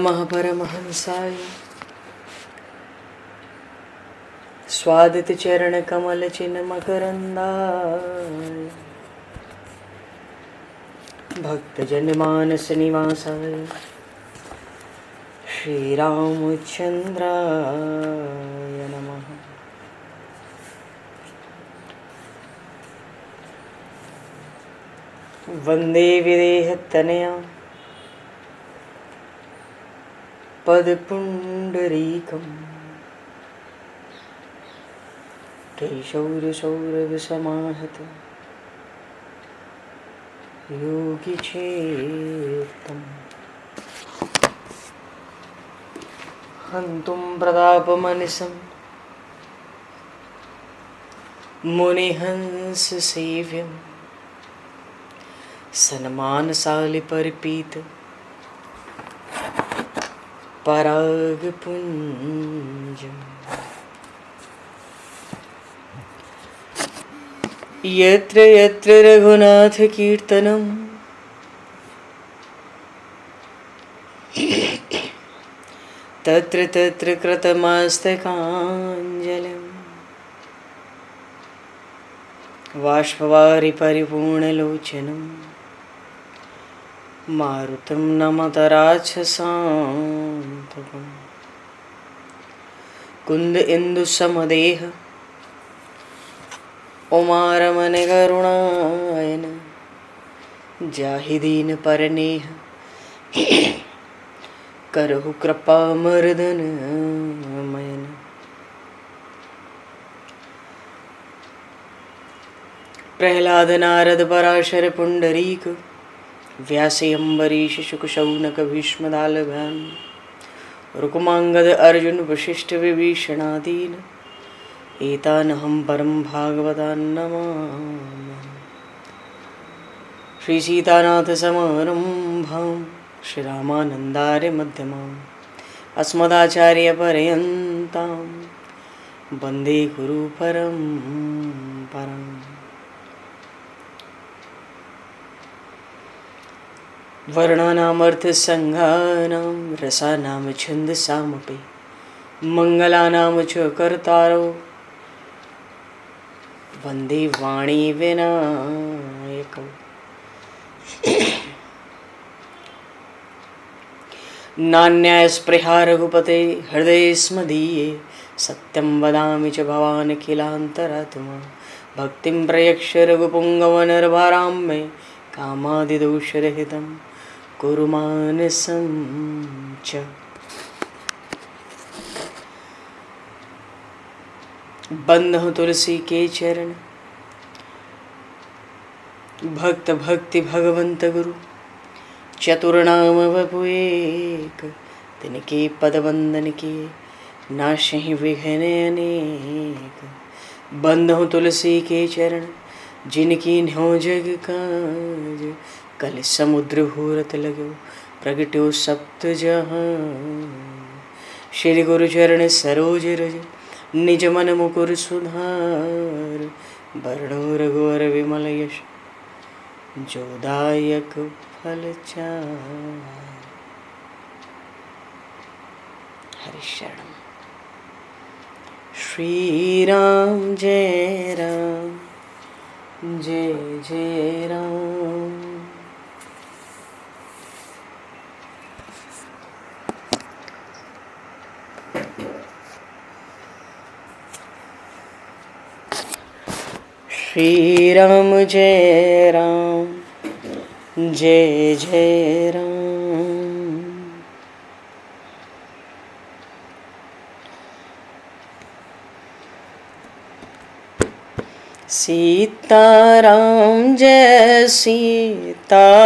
महापरमहंसाय स्वादित चरण कमल चिन्ह मकरंदाय भक्तजन मानस निवासाय श्री रामचंद्राय नमः। वंदे विदेहतनया पदपुंडरीकं केशौरसौरभसमाहत योगिचेतं हन्तुं प्रतापमनिशं मुनिहंससेव्यं सन्मानशालिपरिपीत परागपुञ्जम् यत्र यत्र रघुनाथकीर्तनं तत्र तत्र कृतमस्तकाञ्जलिं बाष्पवारि परिपूर्णलोचनं मारुतं नमत राक्षसान्तकं कुन्द इंदुसमदेह उमारमण करुणायन जाहि दीन परनेह करहु कृपा मर्दन मयन। प्रहलाद नारद पराशर पुंडरीक व्यासे अम्बरीश शुक शौनक भीष्म दालभान रुक्मांगद अर्जुन वशिष्ठ विभीषणादीन एतानहं परम भागवतान् नमामि। श्री सीतानाथ समारंभां श्री रामानन्दार्य मध्यमाम् अस्मदाचार्य पर्यन्तां वन्दे गुरु परम्पराम्। वर्णानामर्थ संज्ञानां रसानां छन्दसामपि मंगलानां च कर्तारो वन्दे वाणी विनायकौ। नान्यास्पृहा रघुपते हृदये स्मदीये सत्यं वदामि च भवान् किलान्तरात्मा भक्तिं प्रयक्ष रघुपुङ्गवनर्वरां मे कामादिदोषरहितं कुरु मानसं च। बंधु तुलसी के चरण भक्त भक्ति भगवंत गुरु चतुर्नाम वपु एक तिनके पद वंदन के नाशहि विघ्न अनेक। बंधु तुलसी के चरण जिनकी न्यो जग काज कल समुद्र घोरत लगो प्रगट्यो सप्त जहां। श्री गुरु चरण सरोज रज निज मन मुकुर सुधार वर्णो रघुवर विमल यश जोदायक फल चार। हरि शरण। श्री राम जय राम जय जय राम। श्री राम जय राम जय जय राम। सीताराम जय सीताराम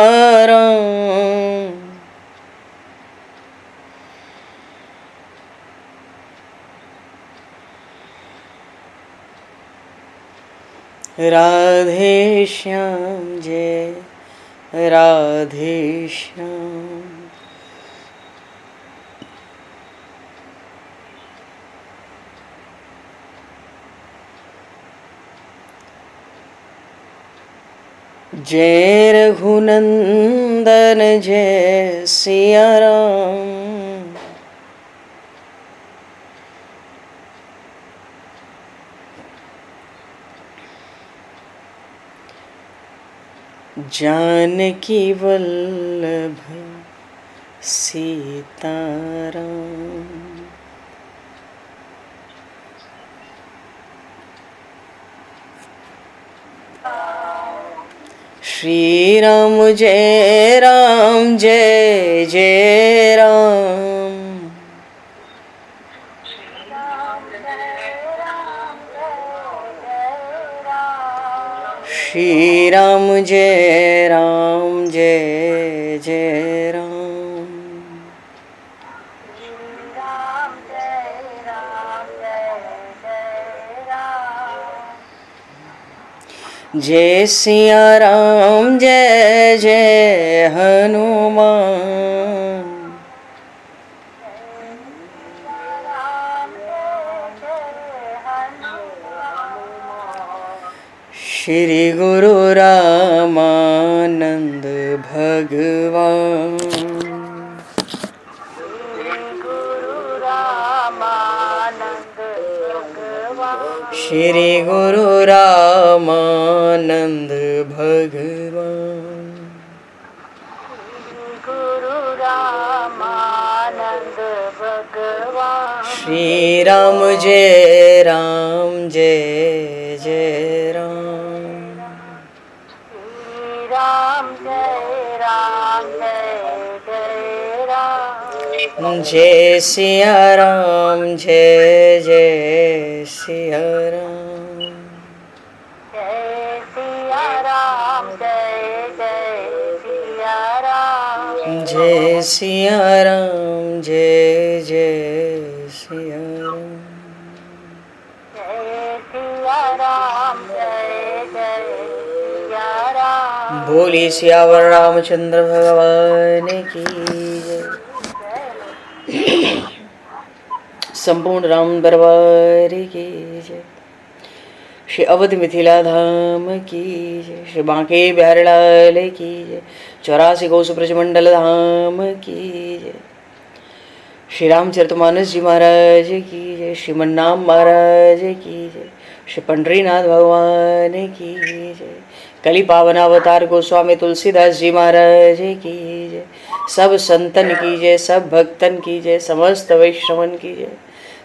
राधे श्याम जय राधे श्याम। जय रघुनंदन जय सिया राम। जानकी वल्लभ सीताराम। श्री राम जय राम जय जय राम। श्री राम जय राम जय जय राम। जय सिया राम जय जय हनुमान। श्री गुरु रामानंद भगवान। श्री गुरु रामानंद भगवान। श्री राम जय राम जय जय राम। जय सिया राम जय जय सिया राम। जय सिया राम जय जय सिया राम। बोली सियावर रामचंद्र भगवान की जय। संपूर्ण राम दरबार की जय। श्री अवध मिथिला धाम की जय। श्री बांके बिहारी लाल की जय। 84 कोस ब्रजमंडल धाम की जय। श्री रामचरितमानस जी महाराज की जय। श्रीमन्नाम महाराज की जय। श्री पंडरीनाथ भगवान की जय। कली पावन अवतार गोस्वामी तुलसीदास जी महाराज की जय। सब संतन की जय, सब भक्तन की जय, समस्त वैष्णवन की जय,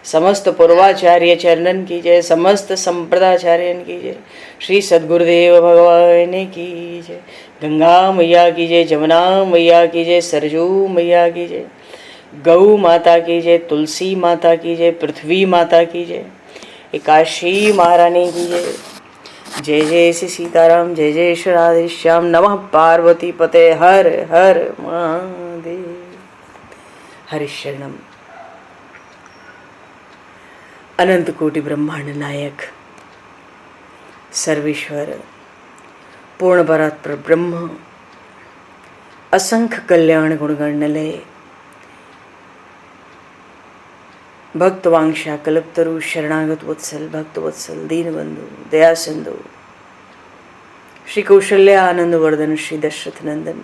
समस्त पूर्वाचार्य चरणन की जय, समस्त संप्रदाचार्यन की जय। श्री सद्गुरुदेव भगवान की जय। गंगा मैया की जय, जमुना मैया की जय, सरजू मैया की जय, गौ माता की जय, तुलसी माता की जय, पृथ्वी माता की जय, एकाशी महारानी की जय। जय जय श्री सीताराम, जय जय श्री राधेश्याम। नमः पार्वती पते हर हर महादेव। हरिशरणम। अनंत कोटि ब्रह्मांड नायक सर्वेश्वर पूर्ण परात्पर ब्रह्म असंख्य कल्याण गुणगणलय भक्तवांशा कल्पतरु शरणागत वत्सल भक्तवत्सल दीनबंधु दया सिंधु श्री कौशल्य आनंद वर्धन श्री दशरथ नंदन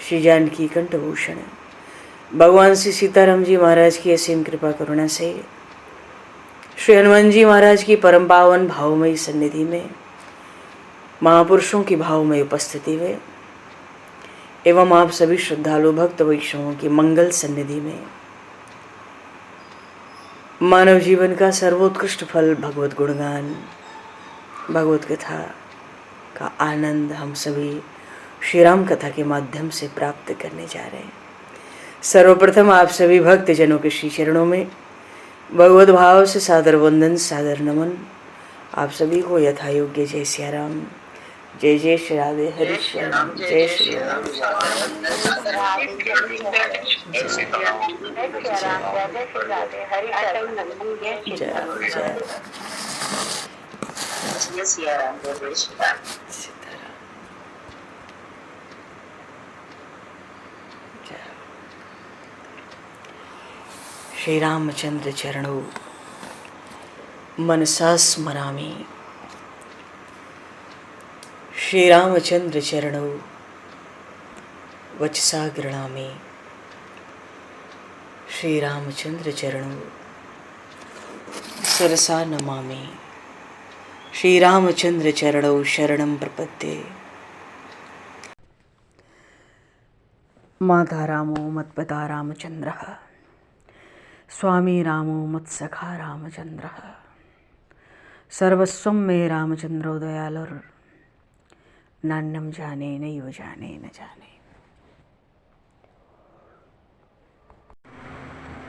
श्री जानकी कंठभूषण भगवान श्री सीताराम जी महाराज की असीम कृपा करुणा से श्री हनुमान जी महाराज की परम पावन भावमयी सन्निधि में महापुरुषों की भावमयी उपस्थिति में एवं आप सभी श्रद्धालु भक्त वैष्णवों की मंगल सन्निधि में मानव जीवन का सर्वोत्कृष्ट फल भगवत गुणगान भगवत कथा का आनंद हम सभी श्री राम कथा के माध्यम से प्राप्त करने जा रहे हैं। सर्वप्रथम आप सभी भक्त जनों के श्री चरणों में भगवत भाव से सादर वंदन सादर नमन। आप सभी को यथा योग्य जय सिया राम, जय जय श्री राधे हरि श्याम, जय श्री राम। श्री रामचंद्र चरणों मनसा स्मरामि। श्री रामचंद्र चरणों वचसा गृणामि। श्री रामचंद्र चरणों सरसा नमामि। श्री रामचंद्र चरणों शरणं प्रपद्ये। माता रामो मत्पिता रामचन्द्रः स्वामी रामो मत्सखा रामचन्द्रः सर्वस्वं मे रामचन्द्रो दयालुर् नान्यं जाने नैव जाने न जाने।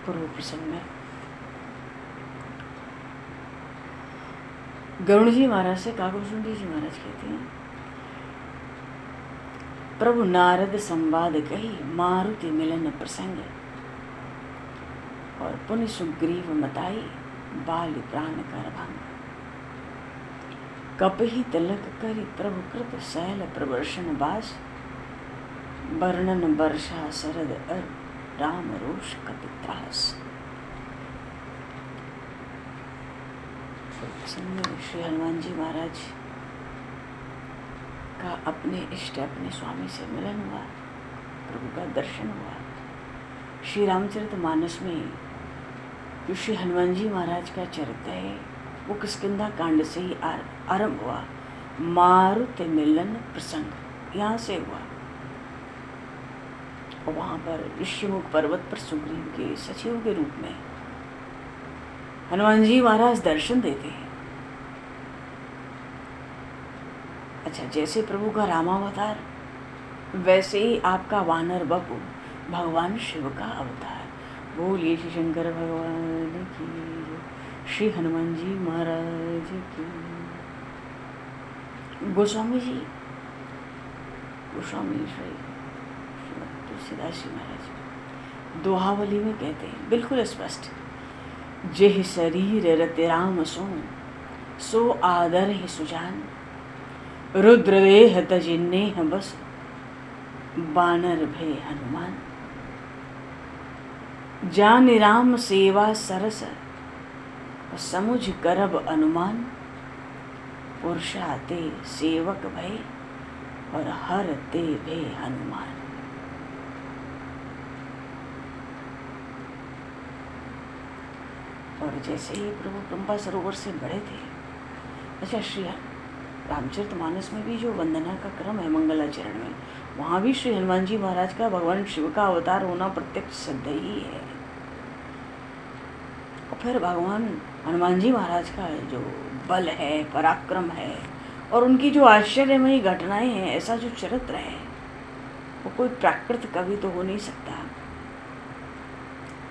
पूर्व प्रसंग में गरुड़ जी महाराज से काकभूषुंडी जी महाराज कहते हैं, प्रभु नारद संवाद कही मारुति मिलन प्रसंग, और पुनि सुग्रीव मताई बाल प्राण कर भंग। कपहि तिलक करि प्रभु कृत शैल प्रवर्षण बास, वर्णन वर्षा शरद अर राम रोष कपित्रास। श्री हनुमान जी महाराज का अपने इष्ट अपने स्वामी से मिलन हुआ, प्रभु का दर्शन हुआ। श्री रामचरितमानस में जो श्री हनुमान जी महाराज का चरित्र है वो किष्किंधा कांड से ही आरंभ हुआ। मारुति मिलन प्रसंग यहाँ से हुआ, और वहाँ पर ऋषिमुख पर्वत पर सुग्रीव के सचिव के रूप में हनुमान जी महाराज दर्शन देते हैं। अच्छा, जैसे प्रभु का रामावतार वैसे ही आपका वानर बपू भगवान शिव का अवतार। बोलिए श्री शंकर भगवान की, श्री हनुमान जी महाराज की। गोस्वामी जी, गोस्वामी श्री तुलसीदास जी महाराज दोहावली में कहते हैं बिल्कुल स्पष्ट, जेह शरीर रति राम सो आदर है सुजान, रुद्रदेह तजिन्नेह बस बानर भय हनुमान। जान राम सेवा सरस समुझ करब अनुमान, पुरुषाते सेवक भय और हर ते भय हनुमान। और जैसे ही प्रभु पंपा सरोवर से बढ़े थे, अच्छा, श्री रामचरितमानस में भी जो वंदना का क्रम है मंगलाचरण में, वहाँ भी श्री हनुमान जी महाराज का भगवान शिव का अवतार होना प्रत्यक्ष सिद्ध ही है। और फिर भगवान हनुमान जी महाराज का जो बल है, पराक्रम है, और उनकी जो आश्चर्यमयी घटनाएं हैं, ऐसा जो चरित्र है, वो कोई प्राकृत कवि तो हो नहीं सकता।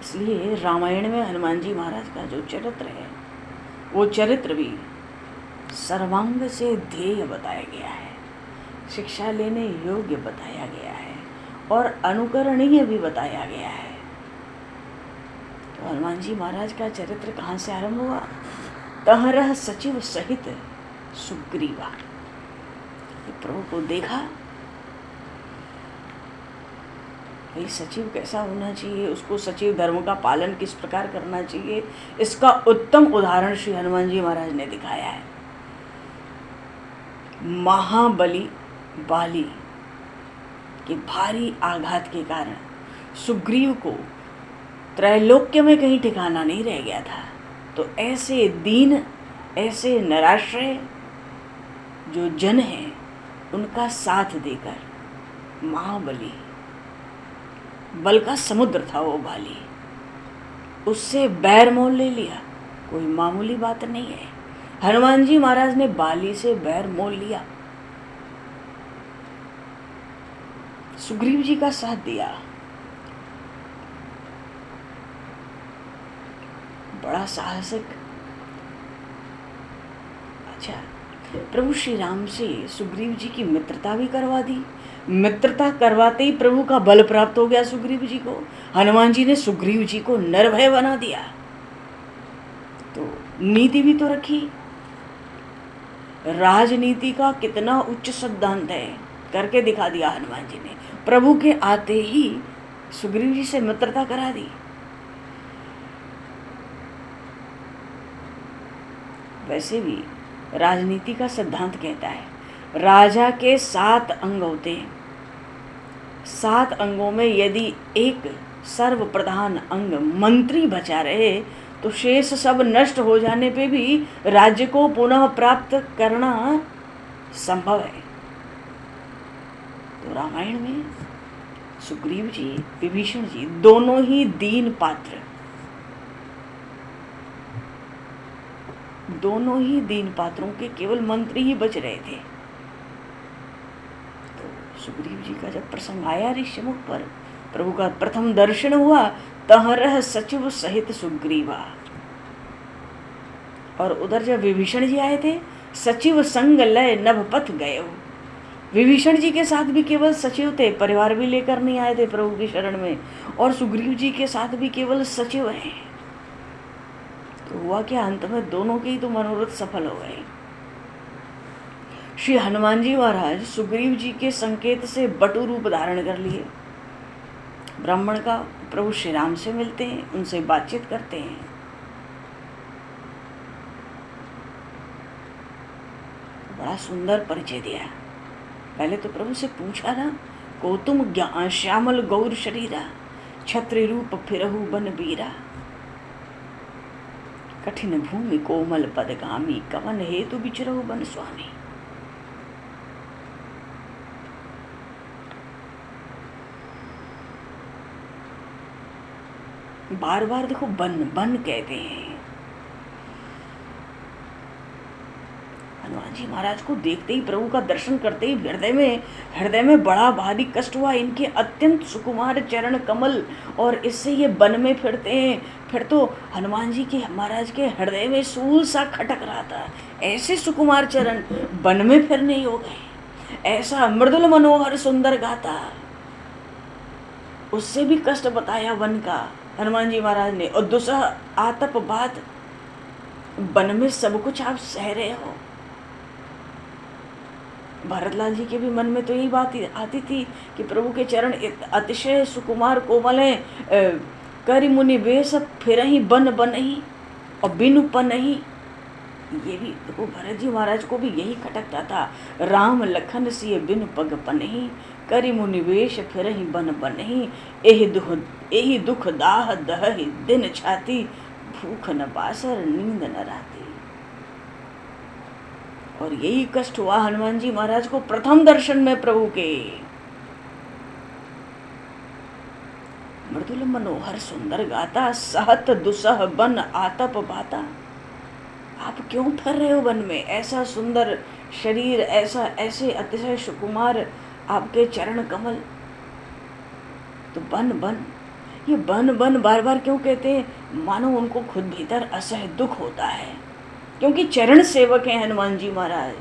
इसलिए रामायण में हनुमान जी महाराज का जो चरित्र है, वो चरित्र भी सर्वांग से ध्येय बताया गया है, शिक्षा लेने योग्य बताया गया है, और अनुकरणीय भी बताया गया है। तो हनुमान जी महाराज का चरित्र कहाँ से आरंभ हुआ? तहरह सचिव सहित सुग्रीवा। प्रभु को देखा, भाई सचिव कैसा होना चाहिए, उसको सचिव धर्म का पालन किस प्रकार करना चाहिए, इसका उत्तम उदाहरण श्री हनुमान जी महाराज ने दिखाया है। महाबली बाली के भारी आघात के कारण सुग्रीव को त्रैलोक्य में कहीं ठिकाना नहीं रह गया था। तो ऐसे दीन, ऐसे निराश्रय जो जन हैं, उनका साथ देकर महाबली, बल का समुद्र था वो बाली, उससे बैर मोल ले लिया। कोई मामूली बात नहीं है। हनुमान जी महाराज ने बाली से बैर मोल लिया, सुग्रीव जी का साथ दिया। बड़ा साहसिक। अच्छा, प्रभु श्री राम से सुग्रीव जी की मित्रता भी करवा दी। मित्रता करवाते ही प्रभु का बल प्राप्त हो गया सुग्रीव जी को। हनुमान जी ने सुग्रीव जी को निर्भय बना दिया। तो नीति भी तो रखी। राजनीति का कितना उच्च सिद्धांत है, करके दिखा दिया हनुमान जी ने। प्रभु के आते ही सुग्रीव जी से मित्रता करा दी। वैसे भी राजनीति का सिद्धांत कहता है, राजा के 7 अंग होते हैं। 7 अंगों में यदि एक सर्वप्रधान अंग मंत्री बचा रहे, तो शेष सब नष्ट हो जाने पे भी राज्य को पुनः प्राप्त करना संभव है। तो रामायण में सुग्रीव जी, विभीषण जी दोनों ही दीन पात्र, दोनों ही दीन पात्रों के केवल मंत्री ही बच रहे थे। तो सुग्रीव जी का जब प्रसंग आया ऋष्यमुख पर, प्रभु का प्रथम दर्शन हुआ, तहरह सचिव सहित सुग्रीवा। और उधर जब विभीषण जी आए थे, सचिव संग लय नभपथ गए। विभीषण जी के साथ भी केवल सचिव थे, परिवार भी लेकर नहीं आए थे प्रभु की शरण में, और सुग्रीव जी के साथ भी केवल सचिव हैं। तो हुआ क्या, अंत में दोनों के ही तो मनोरथ सफल हो गए। श्री हनुमान जी महाराज सुग्रीव जी के संकेत से बटु रूप धारण कर लिए। ब्राह्मण का प्रभु श्री राम से मिलते हैं, उनसे बातचीत करते हैं। बड़ा सुंदर परिचय दिया। पहले तो प्रभु से पूछा ना, को तुम श्यामल गौर शरीरा, छत्र रूप फिरहु बन बीरा, कठिन भूमि कोमल पदगामी, कवन हेतु विचरहु बन स्वामी। बार बार देखो बन बन कहते हैं। हनुमान जी महाराज को देखते ही, प्रभु का दर्शन करते ही हृदय में बड़ा भारी कष्ट हुआ। इनके अत्यंत सुकुमार चरण कमल, और इससे ये वन में फिरते हैं। फिर तो हनुमान जी के महाराज के हृदय में सूल सा खटक रहा था। ऐसे सुकुमार चरण वन में फिरने हो गए, ऐसा मृदुल मनोहर सुंदर गाता। उससे भी कष्ट बताया वन का हनुमान जी महाराज ने। और दुसह आतप बात, वन में सब कुछ आप सह रहे हो। भरतलाल जी के भी मन में तो यही बात आती थी कि प्रभु के चरण अतिशय सुकुमार कोमल हैं। करि मुनि वेश फिरहि बन बनहि, और बिनु पनहि। ये भी देखो, भरत जी महाराज को भी यही खटकता था। राम लखन सिय बिनु पग पनहि, करि मुनि वेश फिरहि बन बनहि। एहि दुख दाह दहहि दिन छाती, भूख न बासर नींद न राती। और यही कष्ट हुआ हनुमान जी महाराज को प्रथम दर्शन में प्रभु के। मृदुल मनोहर सुंदर गाता, सहत दुसह बन आतप बाता। आप क्यों फिर रहे हो वन में? ऐसा सुंदर शरीर, ऐसे अतिशय सुकुमार आपके चरण कमल। तो बन बन, ये बन बन बार बार क्यों कहते हैं? मानो उनको खुद भीतर असह दुख होता है, क्योंकि चरण सेवक हैं हनुमान जी महाराज।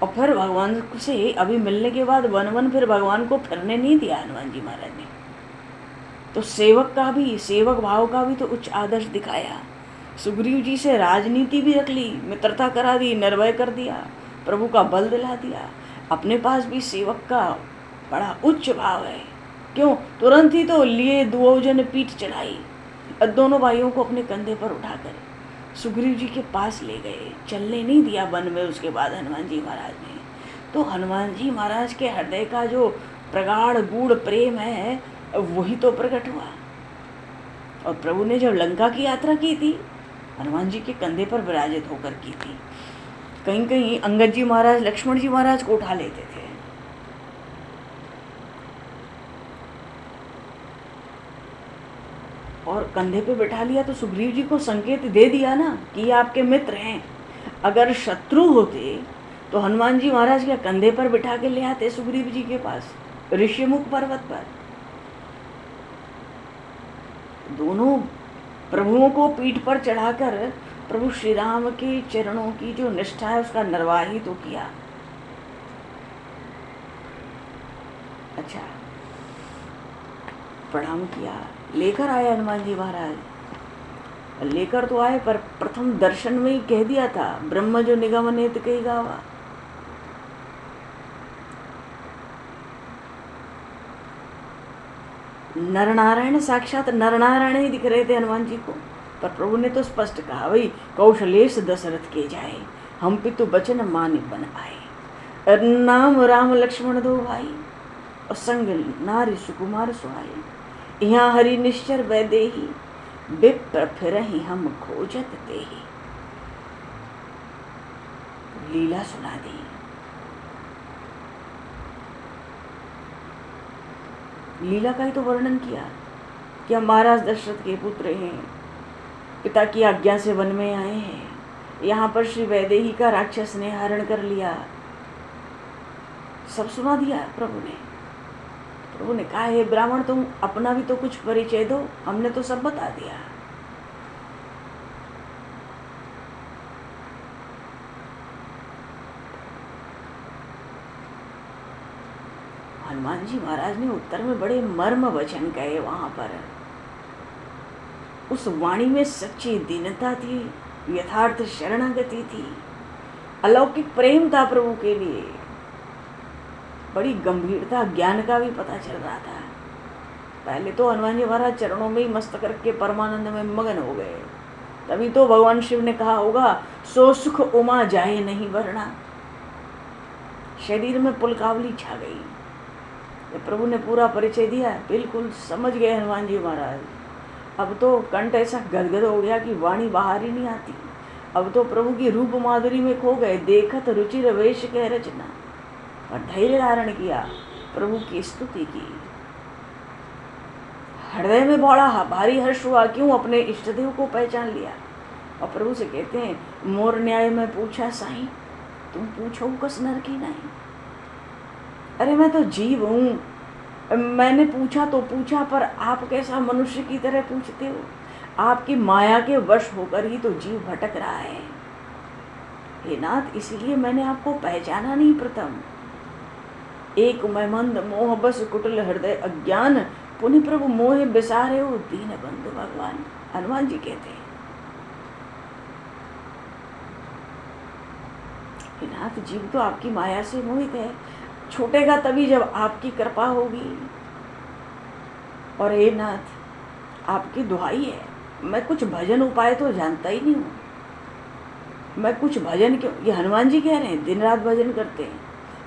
और फिर भगवान से अभी मिलने के बाद वन फिर भगवान को फिरने नहीं दिया हनुमान जी महाराज ने। तो सेवक भाव का भी तो उच्च आदर्श दिखाया। सुग्रीव जी से राजनीति भी रख ली, मित्रता करा दी, निर्भय कर दिया, प्रभु का बल दिला दिया। अपने पास भी सेवक का बड़ा उच्च भाव है। क्यों? तुरंत ही तो लिए दुओजन पीठ चढ़ाई, दोनों भाइयों को अपने कंधे पर उठाकर सुग्रीव जी के पास ले गए। चलने नहीं दिया वन में उसके बाद हनुमान जी महाराज ने। तो हनुमान जी महाराज के हृदय का जो प्रगाढ़ गूढ़ प्रेम है, वही तो प्रकट हुआ। और प्रभु ने जब लंका की यात्रा की थी, हनुमान जी के कंधे पर विराजित होकर की थी। कहीं कहीं अंगद जी महाराज लक्ष्मण जी महाराज को उठा लेते थे। और कंधे पे बैठा लिया तो सुग्रीव जी को संकेत दे दिया ना कि ये आपके मित्र हैं। अगर शत्रु होते तो हनुमान जी महाराज के कंधे पर बिठा के ले आते सुग्रीव जी के पास ऋष्यमुख पर्वत पर। दोनों प्रभुओं को पीठ पर चढ़ाकर प्रभु श्री राम के चरणों की जो निष्ठा है उसका निर्वाह ही तो किया। अच्छा, प्रणाम किया, लेकर आए हनुमान जी महाराज। लेकर तो आए, पर प्रथम दर्शन में ही कह दिया था, ब्रह्म जो निगम नेत कही गावा। नरनारायण, साक्षात नरनारायण ही दिख रहे थे हनुमान जी को। पर प्रभु ने तो स्पष्ट कहा, भाई कौशलेश दशरथ के जाए, हम पितु बचन मान बन आए। नाम राम लक्ष्मण दो भाई, और संग नारी सुकुमार सुहाई। यहाँ हरि निश्चर वैदेही, विप्र फिरहि हम खोजत तेहि। लीला सुना दी। लीला का ही तो वर्णन किया कि हम महाराज दशरथ के पुत्र हैं, पिता की आज्ञा से वन में आए हैं, यहाँ पर श्री वैदेही का राक्षस ने हरण कर लिया। सब सुना दिया प्रभु ने। प्रभु ने कहा, हे ब्राह्मण, तुम अपना भी तो कुछ परिचय दो, हमने तो सब बता दिया। हनुमान जी महाराज ने उत्तर में बड़े मर्म वचन कहे। वहां पर उस वाणी में सच्ची दीनता थी, यथार्थ शरणागति थी, अलौकिक प्रेम था प्रभु के लिए, बड़ी गंभीरता, ज्ञान का भी पता चल रहा था। पहले तो हनुमान जी महाराज चरणों में ही मस्तक रख के परमानंद में मगन हो गए। तभी तो भगवान शिव ने कहा होगा, सो सुख उमा जाए नहीं वरना। शरीर में पुलकावली छा गई। प्रभु ने पूरा परिचय दिया, बिल्कुल समझ गए हनुमान जी महाराज। अब तो कंठ ऐसा गदगद हो गया कि वाणी बाहर ही नहीं आती। अब तो प्रभु की रूप माधुरी में खो गए। देखत रुचिर वेश कह रचना, और धैर्य धारण किया, प्रभु की स्तुति की। हृदय में बड़ा भारी हर्ष हुआ। क्यों? अपने इष्ट देव को पहचान लिया। और प्रभु से कहते हैं, मोर न्याय में पूछा साईं, तुम पूछो कस नर की नहीं। अरे मैं तो जीव हूँ, मैंने पूछा तो पूछा, पर आप कैसा मनुष्य की तरह पूछते हो? आपकी माया के वश होकर ही तो जीव भटक रहा है। हे नाथ, इसीलिए मैंने आपको पहचाना नहीं प्रथम। एक मैं मंद मोह बस कुटिल हृदय अज्ञान, पुनि प्रभु मोहे बिसारे हो दीन बंधु भगवान। हनुमान जी कहते हैं, हे नाथ, जीव तो आपकी माया से मोहित है, छूटेगा तभी जब आपकी कृपा होगी। और हे नाथ, आपकी दुहाई है, मैं कुछ भजन उपाय तो जानता ही नहीं हूँ। मैं कुछ भजन क्यों, ये हनुमान जी कह रहे हैं, दिन रात भजन करते हैं,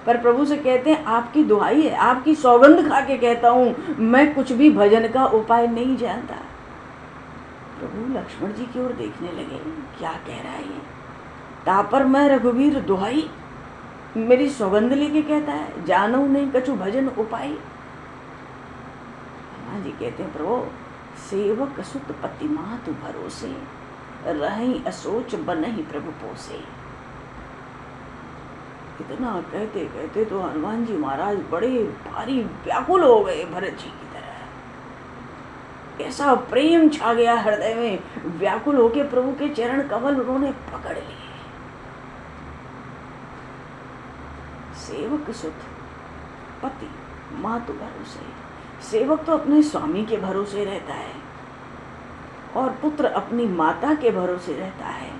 पर प्रभु से कहते हैं, आपकी दुहाई है, आपकी सौगंध खा के कहता हूँ, मैं कुछ भी भजन का उपाय नहीं जानता। प्रभु लक्ष्मण जी की ओर देखने लगे, क्या कह रहा है ये? तापर मैं रघुवीर दुहाई, मेरी सौगंध लेके कहता है, जानो नहीं कछु भजन उपाय। हनुमान जी कहते हैं, प्रभु सेवक सुत पति मातु भरोसे, रही असोच बनहि प्रभु पोसे। इतना कहते कहते तो हनुमान जी महाराज बड़े भारी व्याकुल हो गए, भरत जी की तरह। ऐसा प्रेम छा गया हृदय में, व्याकुल होके प्रभु के चरण कमल उन्होंने पकड़ लिए। सेवक सुत पति मातु भरोसे, सेवक तो अपने स्वामी के भरोसे रहता है, और पुत्र अपनी माता के भरोसे रहता है।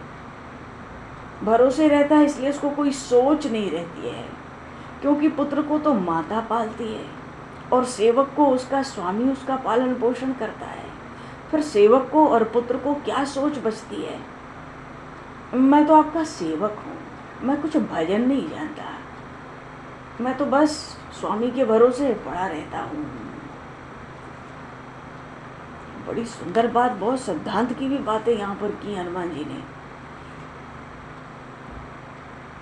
भरोसे रहता है इसलिए उसको कोई सोच नहीं रहती है, क्योंकि पुत्र को तो माता पालती है, और सेवक को उसका स्वामी उसका पालन पोषण करता है। फिर सेवक को और पुत्र को क्या सोच बचती है? मैं तो आपका सेवक हूँ, मैं कुछ भजन नहीं जानता, मैं तो बस स्वामी के भरोसे पड़ा रहता हूँ। बड़ी सुंदर बात, बहुत सिद्धांत की भी बातें यहाँ पर की हनुमान जी ने।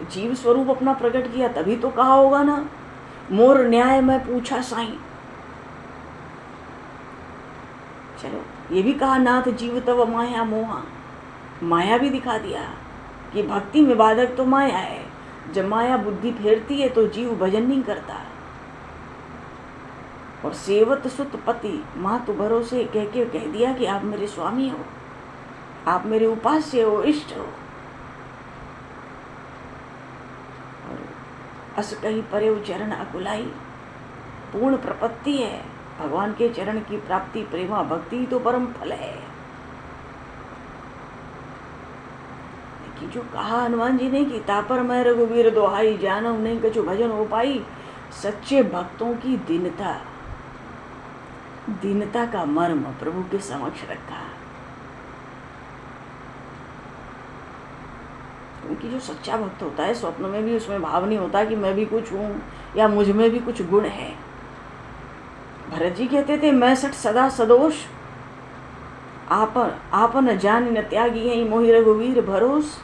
जीव स्वरूप अपना प्रकट किया, तभी तो कहा होगा ना, मोर न्याय मैं पूछा साईं। चलो ये भी कहा, नाथ जीव तव माया मोहा, माया भी दिखा दिया कि भक्ति में बाधक तो माया है। जब माया बुद्धि फेरती है तो जीव भजन नहीं करता। और सेवत सुत पति मातु भरोसे कह के कह दिया कि आप मेरे स्वामी हो, आप मेरे उपास्य हो, इष्ट हो। और अस कही परे चरण अकुलाई, पूर्ण प्रपत्ति है, भगवान के चरण की प्राप्ति, प्रेमा भक्ति तो परम फल है। कि जो कहा हनुमान जी ने कि तापर मैं रघुवीर दोहाई, जानो नहीं कछु भजन हो पाई। सच्चे भक्तों की दीनता, दीनता का मर्म प्रभु के समक्ष रखा। क्योंकि जो सच्चा भक्त होता है, स्वप्न में भी उसमें भाव नहीं होता कि मैं भी कुछ हूँ या मुझ में भी कुछ गुण है। भरत जी कहते थे, मैं सठ सदा सदोष, आपन जान न त्यागी है मोहि रघुवीर भरोस।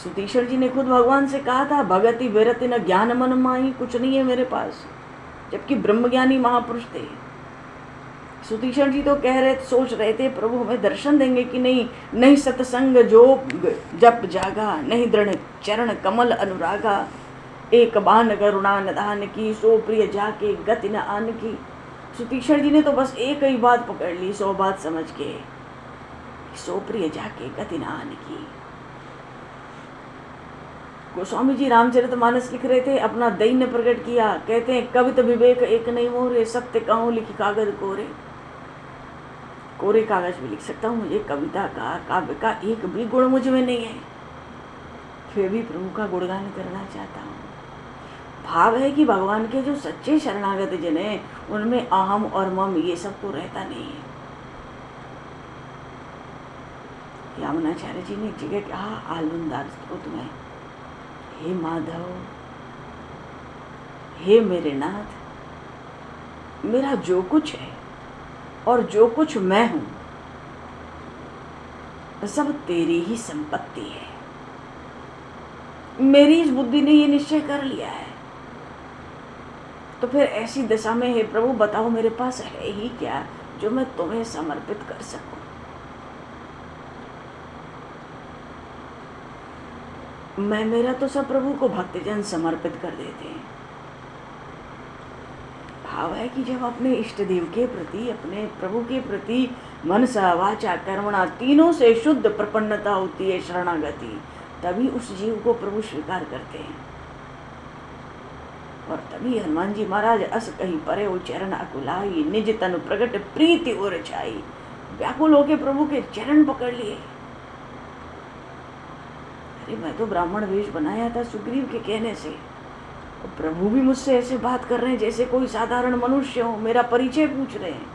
सुतीक्षण जी ने खुद भगवान से कहा था, भगति विरति न ज्ञान मन माही, कुछ नहीं है मेरे पास, जबकि ब्रह्मज्ञानी महापुरुष थे। सुतीक्षण जी तो कह रहे, सोच रहे थे प्रभु हमें दर्शन देंगे कि नहीं। नहीं सत्संग जो जप जागा, नहीं दृढ़ चरण कमल अनुरागा, एक बान करुणा निधान की, सो प्रिय जाके गति न आन की। सुतीक्षण जी ने तो बस एक ही बात पकड़ ली, 100 बात समझ के, सो प्रिय जाके गति न आन की। गोस्वामी जी रामचरितमानस लिख रहे थे, अपना दैन्य प्रकट किया। कहते हैं, कवित विवेक एक नहीं मोरे, सत्य कहूं लिखी कागज कोरे। कोरे कागज भी लिख सकता हूँ, मुझे कविता का काव्य का एक भी गुण मुझ में नहीं है, फिर भी प्रभु का गुणगान करना चाहता हूँ। भाव है कि भगवान के जो सच्चे शरणागत जन हैं उनमें अहम और मम ये सब तो रहता नहीं है। यामुनाचार्य जी ने एक जगह कहा आलंदार स्तोत्र में, हे माधव, हे मेरे नाथ, मेरा जो कुछ है और जो कुछ मैं हूं सब तेरी ही संपत्ति है। मेरी इस बुद्धि ने ये निश्चय कर लिया है, तो फिर ऐसी दशा में हे प्रभु बताओ मेरे पास है ही क्या जो मैं तुम्हें समर्पित कर सकूं। मैं मेरा तो सब प्रभु को भक्तजन समर्पित कर देते हैं। भाव है कि जब अपने इष्ट देव के प्रति, अपने प्रभु के प्रति मनसा वाचा कर्मणा तीनों से शुद्ध प्रपन्नता होती है, शरणागति, तभी उस जीव को प्रभु स्वीकार करते हैं। और तभी हनुमान जी महाराज अस कहीं परे वो चरण अकुलाई, निज तनु प्रकट प्रीति और छाई। व्याकुल होके प्रभु के चरण पकड़ लिए। अरे मैं तो ब्राह्मण वेश बनाया था सुग्रीव के कहने से, और प्रभु भी मुझसे ऐसे बात कर रहे हैं जैसे कोई साधारण मनुष्य हो, मेरा परिचय पूछ रहे हैं।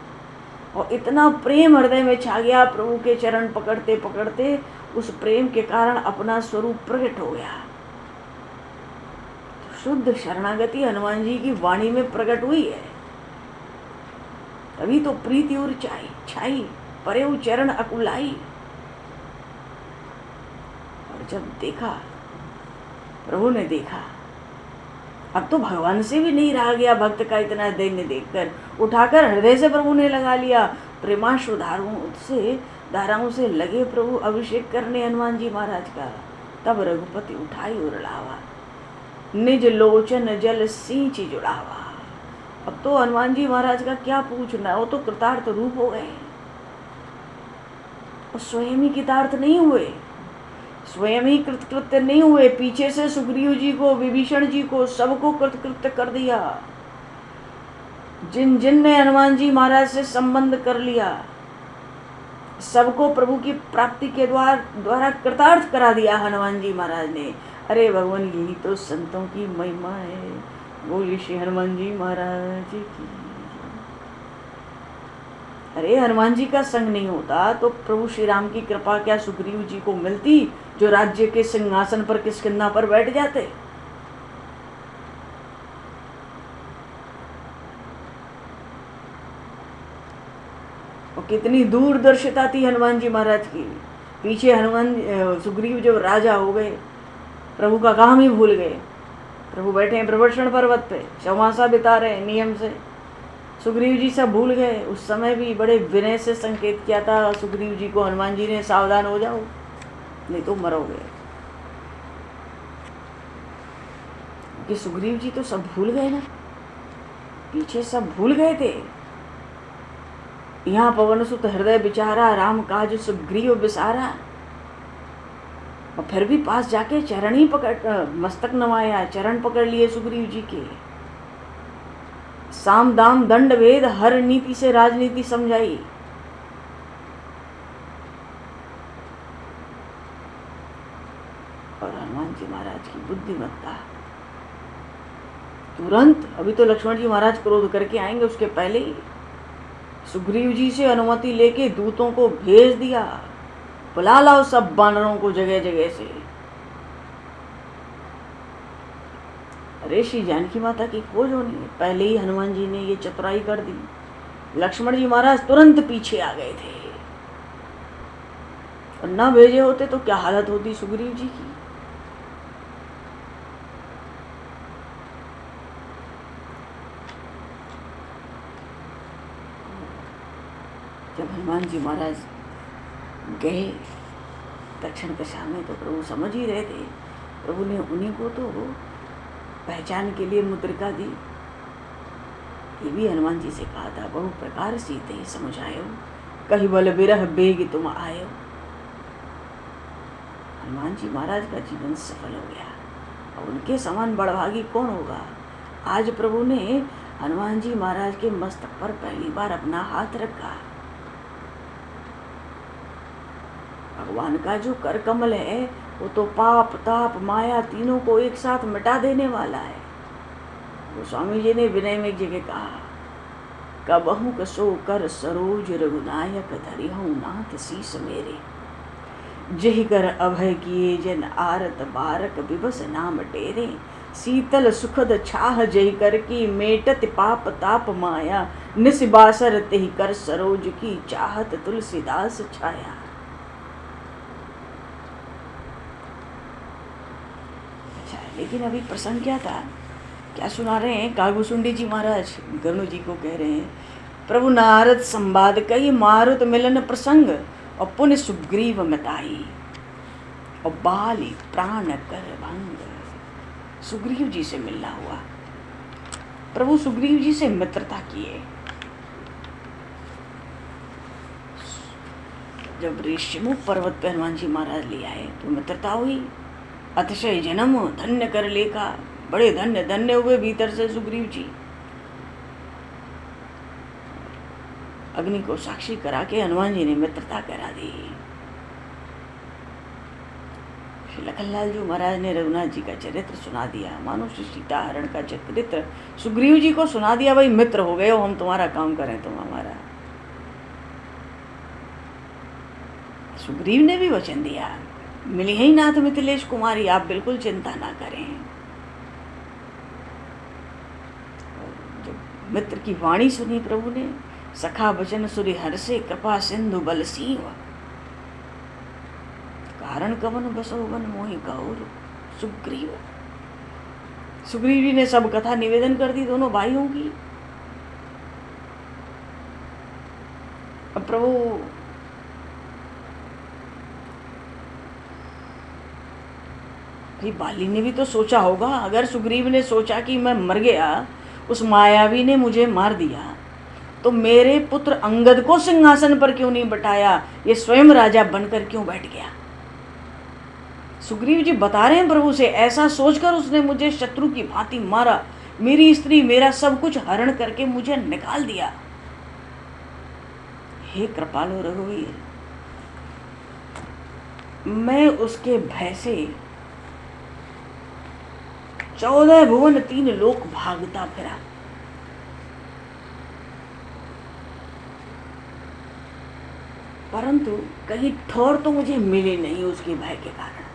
और इतना प्रेम हृदय में छा गया, प्रभु के चरण पकड़ते पकड़ते उस प्रेम के कारण अपना स्वरूप प्रकट हो गया। तो शुद्ध शरणागति हनुमान जी की वाणी में प्रकट हुई है, तभी तो प्रीति और छाई, परे चरण अकुलाई। और जब देखा, प्रभु ने देखा, अब तो भगवान से भी नहीं रहा गया भक्त का इतना दैन्य देखकर, उठाकर हृदय से प्रभु ने लगा लिया। प्रेमाश्रु धाराओं से लगे प्रभु अभिषेक करने हनुमान जी महाराज का। तब रघुपति उठाई और लावा, निज लोचन जल सींच जुड़ावा। अब तो हनुमान जी महाराज का क्या पूछना, वो तो कृतार्थ रूप हो गए, और स्वयं ही कृतार्थ नहीं हुए, स्वयं ही कृतकृत्य नहीं हुए, पीछे से सुग्रीव जी को, विभीषण जी को, सबको कृतकृत्य कर दिया। जिन जिन ने हनुमान जी महाराज से संबंध कर लिया, सबको प्रभु की प्राप्ति के द्वारा कृतार्थ करा दिया हनुमान जी महाराज ने। अरे भगवान, यही तो संतों की महिमा है। बोलिए श्री हनुमान जी महाराज की। अरे हनुमान जी का संग नहीं होता तो प्रभु श्री राम की कृपा क्या सुग्रीव जी को मिलती, जो राज्य के सिंहासन पर किष्किंधा पर बैठ जाते। और कितनी दूरदर्शिता थी हनुमान जी महाराज की। पीछे सुग्रीव जब राजा हो गए, प्रभु का काम ही भूल गए। प्रभु बैठे हैं प्रवर्षण पर्वत पे, चौमासा बिता रहे हैं नियम से, सुग्रीव जी सब भूल गए। उस समय भी बड़े विनय से संकेत किया था सुग्रीव जी को हनुमान जी ने, सावधान हो जाओ नहीं तो मरोगे। कि सुग्रीव जी तो सब भूल गए ना, पीछे सब भूल गए थे। यहाँ पवन सुत हृदय बिचारा, राम काज सुग्रीव बिसारा। और फिर भी पास जाके चरण ही मस्तक नवाया, चरण पकड़ लिए सुग्रीव जी के। साम दाम दंड भेद हर नीति से राजनीति समझाई। और हनुमान जी महाराज की बुद्धिमत्ता, तुरंत, अभी तो लक्ष्मण जी महाराज क्रोध करके आएंगे, उसके पहले ही सुग्रीव जी से अनुमति लेके दूतों को भेज दिया, बुला लाओ सब बानरों को जगह जगह से। अरे श्री जानकी माता की खोज होनी है, पहले ही हनुमान जी ने ये चतुराई कर दी। लक्ष्मण जी महाराज तुरंत पीछे आ गए थे, और ना भेजे होते तो क्या हालत होती सुग्रीव जी की। जब हनुमान जी महाराज गए दक्षिण दिशा में तो प्रभु समझ ही रहे थे। प्रभु ने उन्हीं को तो पहचान के लिए मुद्रिका दी। ये भी हनुमान जी से कहा था, बहु प्रकार सीते समझ आयो, कही बल बिरह बेग तुम आयो। हनुमान जी महाराज का जीवन सफल हो गया और उनके समान बड़भागी कौन होगा। आज प्रभु ने हनुमान जी महाराज के मस्तक पर पहली बार अपना हाथ रखा। भगवान का जो कर कमल है वो तो पाप ताप माया तीनों को एक साथ मिटा देने वाला है। वो स्वामी जी ने विनय में एक जगह कहा, कबहु कसो कर सरोज रघुनायक धरि हूँ नाथ शीस मेरे, जहि कर अभय किए जन आरत बारक विबस नाम टेरे, शीतल सुखद छाह जहि कर की मेटत पाप ताप माया, निसबासर तेहि कर सरोज की चाहत तुलसीदास छाया। अच्छा, लेकिन अभी प्रसंग क्या था, क्या सुना रहे हैं कागभूषुंडी जी महाराज गरुड़ जी को कह रहे हैं, प्रभु नारद संवाद कई मारुत मिलन प्रसंग, और पुण्य सुग्रीव मिताई और बाली प्राण कर भंग। सुग्रीव जी से मिलना हुआ, प्रभु सुग्रीव जी से मित्रता किए। जब ऋषिमुख पर्वत पर हनुमान जी महाराज ले आए तो मित्रता हुई। अतिशय जन्म धन्य कर लेखा, बड़े धन्य धन्य हुए भीतर से सुग्रीव जी। अग्नि को साक्षी करा के हनुमान जी ने मित्रता करा दी। श्री लखनलाल जी महाराज ने रघुनाथ जी का चरित्र सुना दिया, मानो श्री सीता हरण का चरित्र सुग्रीव जी को सुना दिया। भाई मित्र हो गए हो, हम तुम्हारा काम करें तुम हमारा। सुग्रीव ने भी वचन दिया, मिली ही नाथ मिथिलेश कुमारी, आप बिल्कुल चिंता ना करें। जब मित्र की वाणी सुनी प्रभु ने, सखा बचन सुरि हर्षे कृपा सिंधु बल सीव, कारण कवन बसो वन मोहि गौर सुग्रीव। सुग्रीव जी ने सब कथा निवेदन कर दी दोनों भाइयों की। अब प्रभु बाली ने भी तो सोचा होगा, अगर सुग्रीव ने सोचा कि मैं मर गया, उस मायावी ने मुझे मार दिया, तो मेरे पुत्र अंगद को सिंहासन पर क्यों नहीं बैठाया, ये स्वयं राजा बनकर क्यों बैठ गया। सुग्रीव जी बता रहे हैं प्रभु से, ऐसा सोचकर उसने मुझे शत्रु की भांति मारा, मेरी स्त्री मेरा सब कुछ हरण करके मुझे निकाल दिया। हे कृपालु रघुवीर, मैं उसके भय से 14 भुवन 3 लोक भागता फिरा, परंतु कहीं ठौर तो मुझे मिली नहीं उसके भय के कारण।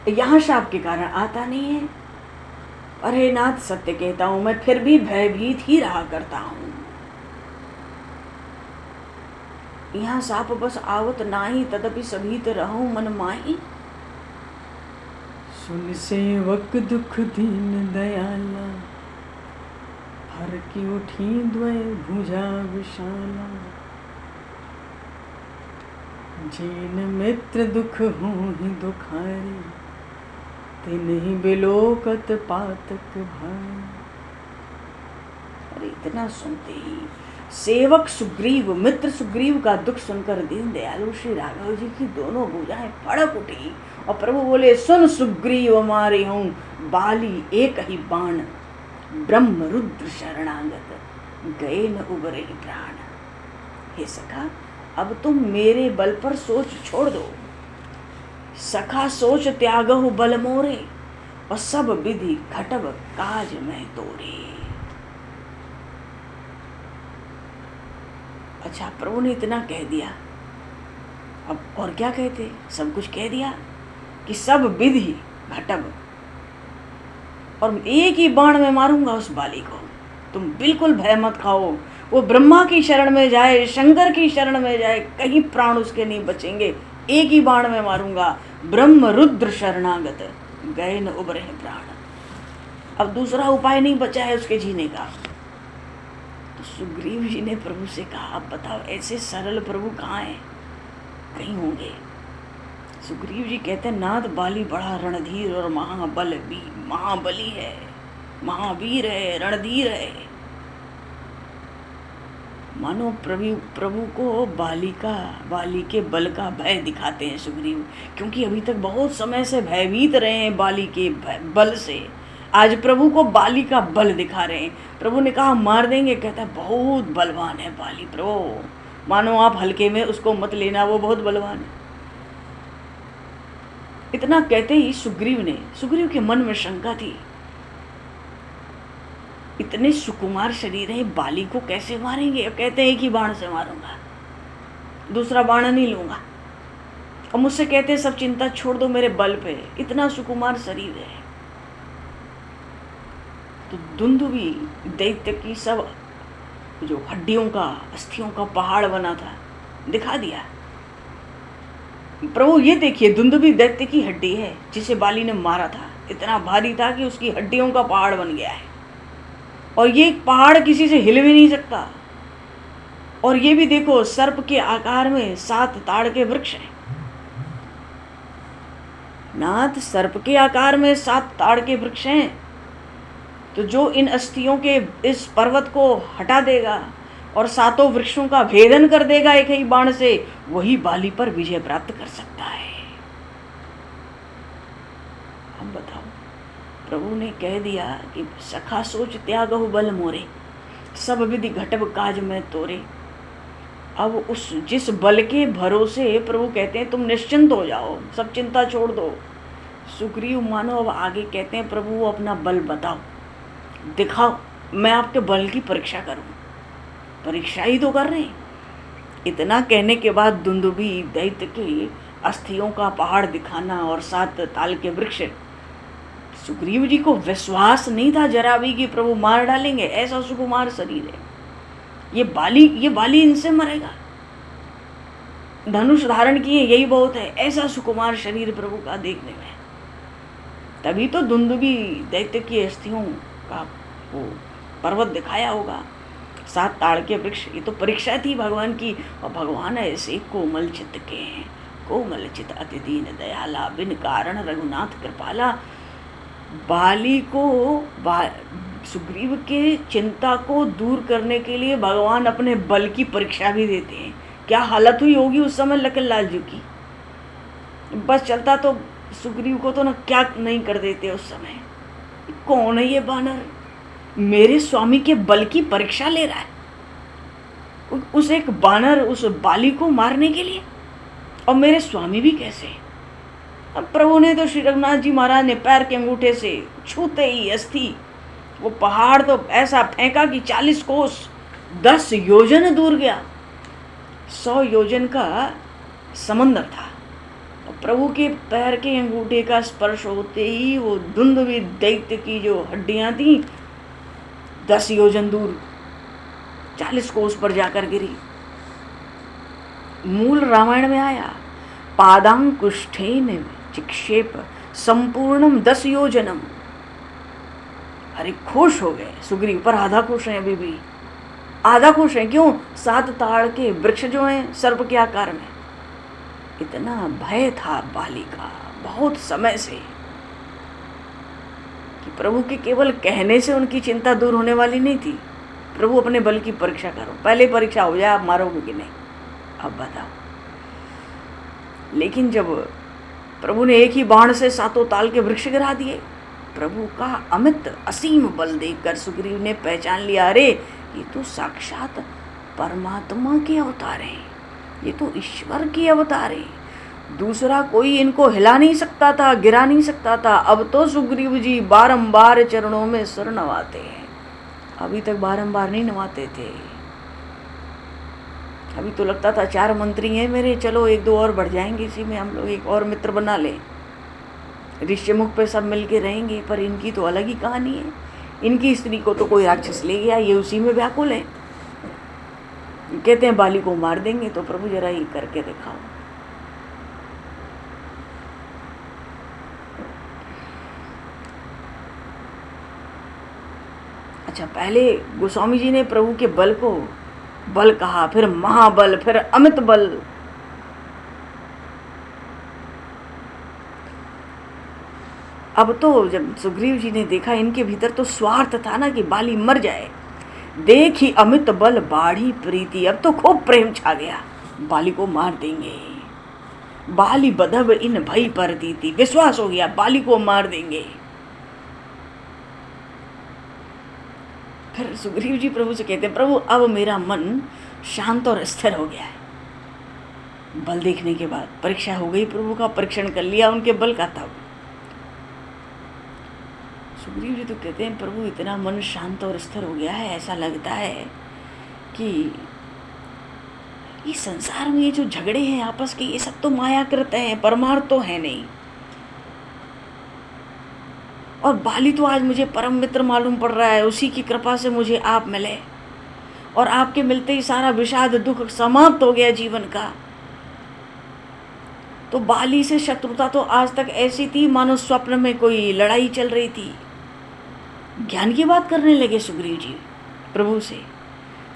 यहां शाप के कारण आता नहीं है। अरे नाथ सत्य कहता हूं, मैं फिर भी भयभीत ही रहा करता हूं। यहाँ साप बस आवत नाही, तदपि सभीत रहूं मन माही। सुन सेवक दुख दीन दयाला, हर की उठी द्वय भुजा विशाला, जिन मित्र दुख हों ही दुखारी, तिन्हि बिलोकत पातक भाई। अरे इतना सुनते ही सेवक सुग्रीव, मित्र सुग्रीव का दुख सुनकर दीन दयालु श्री राघव जी की दोनों भुजाएं फड़क उठी और प्रभु बोले, सुन सुग्रीव मारे हूं बाली एक ही बाण, ब्रह्म रुद्र शरणागत गए न उबरे प्राण। हे सखा, अब तुम मेरे बल पर सोच छोड़ दो। सखा सोच त्यागहु बल मोरे, और सब विधि खटब काज में तोरे। अच्छा, प्रभु ने इतना कह दिया, अब और क्या कहते, सब कुछ कह दिया कि सब विधि घटब, और एक ही बाण में मारूंगा उस बाली को, तुम बिल्कुल भय मत खाओ। वो ब्रह्मा की शरण में जाए, शंकर की शरण में जाए, कहीं प्राण उसके नहीं बचेंगे। एक ही बाण में मारूंगा, ब्रह्म रुद्र शरणागत गए न उबरे प्राण। अब दूसरा उपाय नहीं बचा है उसके जीने का। तो सुग्रीव जी ने प्रभु से कहा, अब बताओ ऐसे सरल प्रभु कहाँ हैं, कहीं होंगे। सुग्रीव जी कहते हैं, नाथ बाली बड़ा रणधीर और महाबली है, महावीर है, रणधीर है। मानो प्रभु को बाली के बल का भय दिखाते हैं सुग्रीव, क्योंकि अभी तक बहुत समय से भयभीत रहे हैं बाली के बल से। आज प्रभु को बाली का बल दिखा रहे हैं। प्रभु ने कहा मार देंगे, कहता है बहुत बलवान है बाली प्रभु, मानो आप हल्के में उसको मत लेना, वो बहुत बलवान है। इतना कहते ही सुग्रीव के मन में शंका थी, इतने सुकुमार शरीर है, बाली को कैसे मारेंगे। अब कहते हैं एक ही बाण से मारूंगा, दूसरा बाण नहीं लूंगा। अब मुझसे कहते हैं सब चिंता छोड़ दो मेरे बल पे, इतना सुकुमार शरीर है। तो दुंदुभी दैत्य की सब जो हड्डियों का, अस्थियों का पहाड़ बना था दिखा दिया। प्रभु ये देखिए, दुंदुभी दैत्य की हड्डी है जिसे बाली ने मारा था, इतना भारी था कि उसकी हड्डियों का पहाड़ बन गया है, और ये पहाड़ किसी से हिल भी नहीं सकता। और ये भी देखो, सर्प के आकार में 7 ताड़ के वृक्ष हैं। नाथ, सर्प के आकार में 7 ताड़ के वृक्ष हैं, तो जो इन अस्थियों के इस पर्वत को हटा देगा और 7 वृक्षों का भेदन कर देगा एक ही बाण से, वही बाली पर विजय प्राप्त कर सकता है। अब बताओ, प्रभु ने कह दिया कि सखा सोच त्यागहु बल मोरे, सब विधि घटब काज में तोरे। अब उस जिस बल के भरोसे प्रभु कहते हैं तुम निश्चिंत हो जाओ, सब चिंता छोड़ दो। सुग्रीव मानो अब आगे कहते हैं, प्रभु अपना बल बताओ, दिखाओ, मैं आपके बल की परीक्षा करूं। परीक्षा ही तो कर रहे हैं। इतना कहने के बाद दुंदुभी दैत्य के अस्थियों का पहाड़ दिखाना और 7 ताल के वृक्ष, सुग्रीव जी को विश्वास नहीं था जरा भी कि प्रभु मार डालेंगे, ऐसा सुकुमार शरीर है। ये बाली इनसे मरेगा, धनुष धारण किए यही बहुत है, ऐसा सुकुमार शरीर प्रभु का देखने में। तभी तो दुंदुभी दैत्य की अस्थियों का वो पर्वत दिखाया होगा, 7 ताड़ के वृक्ष। ये तो परीक्षा थी भगवान की, और भगवान ऐसे कोमल चित्त के हैं, कोमल चित्त अति दीन दयाला, बिन कारण रघुनाथ कृपाला। बाली को सुग्रीव के चिंता को दूर करने के लिए भगवान अपने बल की परीक्षा भी देते हैं। क्या हालत हुई होगी उस समय लखन लाल जी की, बस चलता तो सुग्रीव को तो ना क्या नहीं कर देते उस समय। कौन है ये बानर, मेरे स्वामी के बल की परीक्षा ले रहा है, उस एक बानर उस बाली को मारने के लिए, और मेरे स्वामी भी कैसे। अब प्रभु ने तो श्री रघुनाथ जी महाराज ने पैर के अंगूठे से छूते ही अस्थि वो पहाड़ तो ऐसा फेंका कि 40 कोस 10 योजन दूर गया, 100 योजन का समंदर था। प्रभु के पैर के अंगूठे का स्पर्श होते ही वो दुंदुभी दैत्य की जो हड्डियां थी 10 योजन दूर 40 कोस पर जाकर गिरी। मूल रामायण में आया, पादांकुष्ठेन चिक्षेप संपूर्णम 10 योजनम। अरे खुश हो गए सुग्रीव, पर आधा खुश हैं, अभी भी आधा खुश हैं। क्यों? 7 ताड़ के वृक्ष जो हैं सर्प के आकार में, इतना भय था बाली का बहुत समय से कि प्रभु के केवल कहने से उनकी चिंता दूर होने वाली नहीं थी। प्रभु अपने बल की परीक्षा करो, पहले परीक्षा हो जाए आप मारोगे कि नहीं, अब बताओ। लेकिन जब प्रभु ने एक ही बाण से 7 ताल के वृक्ष गिरा दिए, प्रभु का अमित असीम बल देखकर सुग्रीव ने पहचान लिया, अरे ये तो साक्षात परमात्मा के अवतार हैं, ये तो ईश्वर के अवतार हैं। दूसरा कोई इनको हिला नहीं सकता था, गिरा नहीं सकता था। अब तो सुग्रीव जी बारंबार चरणों में सिर नवाते हैं, अभी तक बारंबार नहीं नवाते थे। अभी तो लगता था 4 मंत्री हैं मेरे, चलो 1-2 और बढ़ जाएंगे, इसी में हम लोग एक और मित्र बना लें, ऋष्यमुख पे सब मिलके रहेंगे। पर इनकी तो अलग ही कहानी है। इनकी स्त्री को तो कोई राक्षस ले गया, ये उसी में व्याकुल है। कहते हैं बाली को मार देंगे, तो प्रभु जरा ये करके दिखाओ। अच्छा, पहले गोस्वामी जी ने प्रभु के बल को बल कहा, फिर महाबल, फिर अमित बल। अब तो जब सुग्रीव जी ने देखा इनके भीतर तो स्वार्थ था ना कि बाली मर जाए, देखी अमित बल बाढ़ी प्रीति, अब तो खूब प्रेम छा गया, बाली को मार देंगे। बाली बधब इन भई पर दीती, विश्वास हो गया बाली को मार देंगे। फिर सुग्रीव जी प्रभु से कहते हैं, प्रभु अब मेरा मन शांत और स्थिर हो गया है। बल देखने के बाद परीक्षा हो गई, प्रभु का परीक्षण कर लिया उनके बल का। तब सुग्रीव जी तो कहते हैं, प्रभु इतना मन शांत और स्थिर हो गया है, ऐसा लगता है कि ये संसार में ये जो झगड़े हैं आपस के, ये सब तो मायाकृत हैं, परमार्थ तो है नहीं। और बाली तो आज मुझे परम मित्र मालूम पड़ रहा है, उसी की कृपा से मुझे आप मिले, और आपके मिलते ही सारा विषाद दुख समाप्त हो गया जीवन का। तो बाली से शत्रुता तो आज तक ऐसी थी मानो स्वप्न में कोई लड़ाई चल रही थी। ज्ञान की बात करने लगे सुग्रीव जी प्रभु से।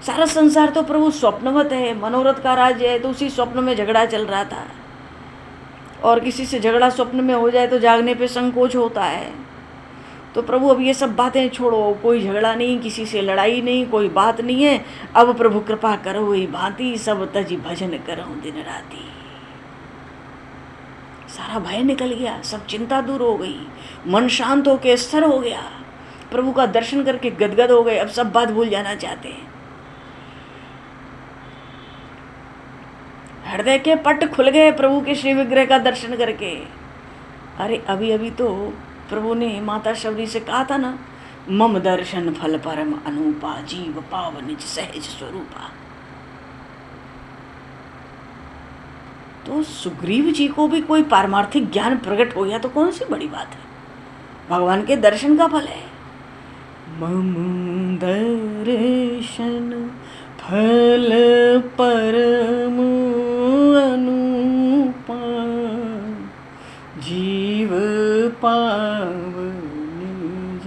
सारा संसार तो प्रभु स्वप्नवत है, मनोरथ का राज्य है, तो उसी स्वप्न में झगड़ा चल रहा था। और किसी से झगड़ा स्वप्न में हो जाए तो जागने पे संकोच होता है। तो प्रभु अब ये सब बातें छोड़ो, कोई झगड़ा नहीं, किसी से लड़ाई नहीं, कोई बात नहीं है। अब प्रभु कृपा करो वही भांति, सब तजी भजन करो दिन राती। सारा भय निकल गया, सब चिंता दूर हो गई, मन शांत होके स्थिर हो गया, प्रभु का दर्शन करके गदगद हो गए, अब सब बात भूल जाना चाहते हैं। हृदय के पट खुल गए प्रभु के श्री विग्रह का दर्शन करके। अरे अभी अभी तो प्रभु ने माता शबरी से कहा था ना, मम दर्शन फल परम अनूपा, जीव पाव निज सहज स्वरूपा। तो सुग्रीव जी को भी कोई पारमार्थिक ज्ञान प्रकट हो गया तो कौन सी बड़ी बात है, भगवान के दर्शन का फल है। मम दर्शन फल परम अनूपा, जीव पावन निज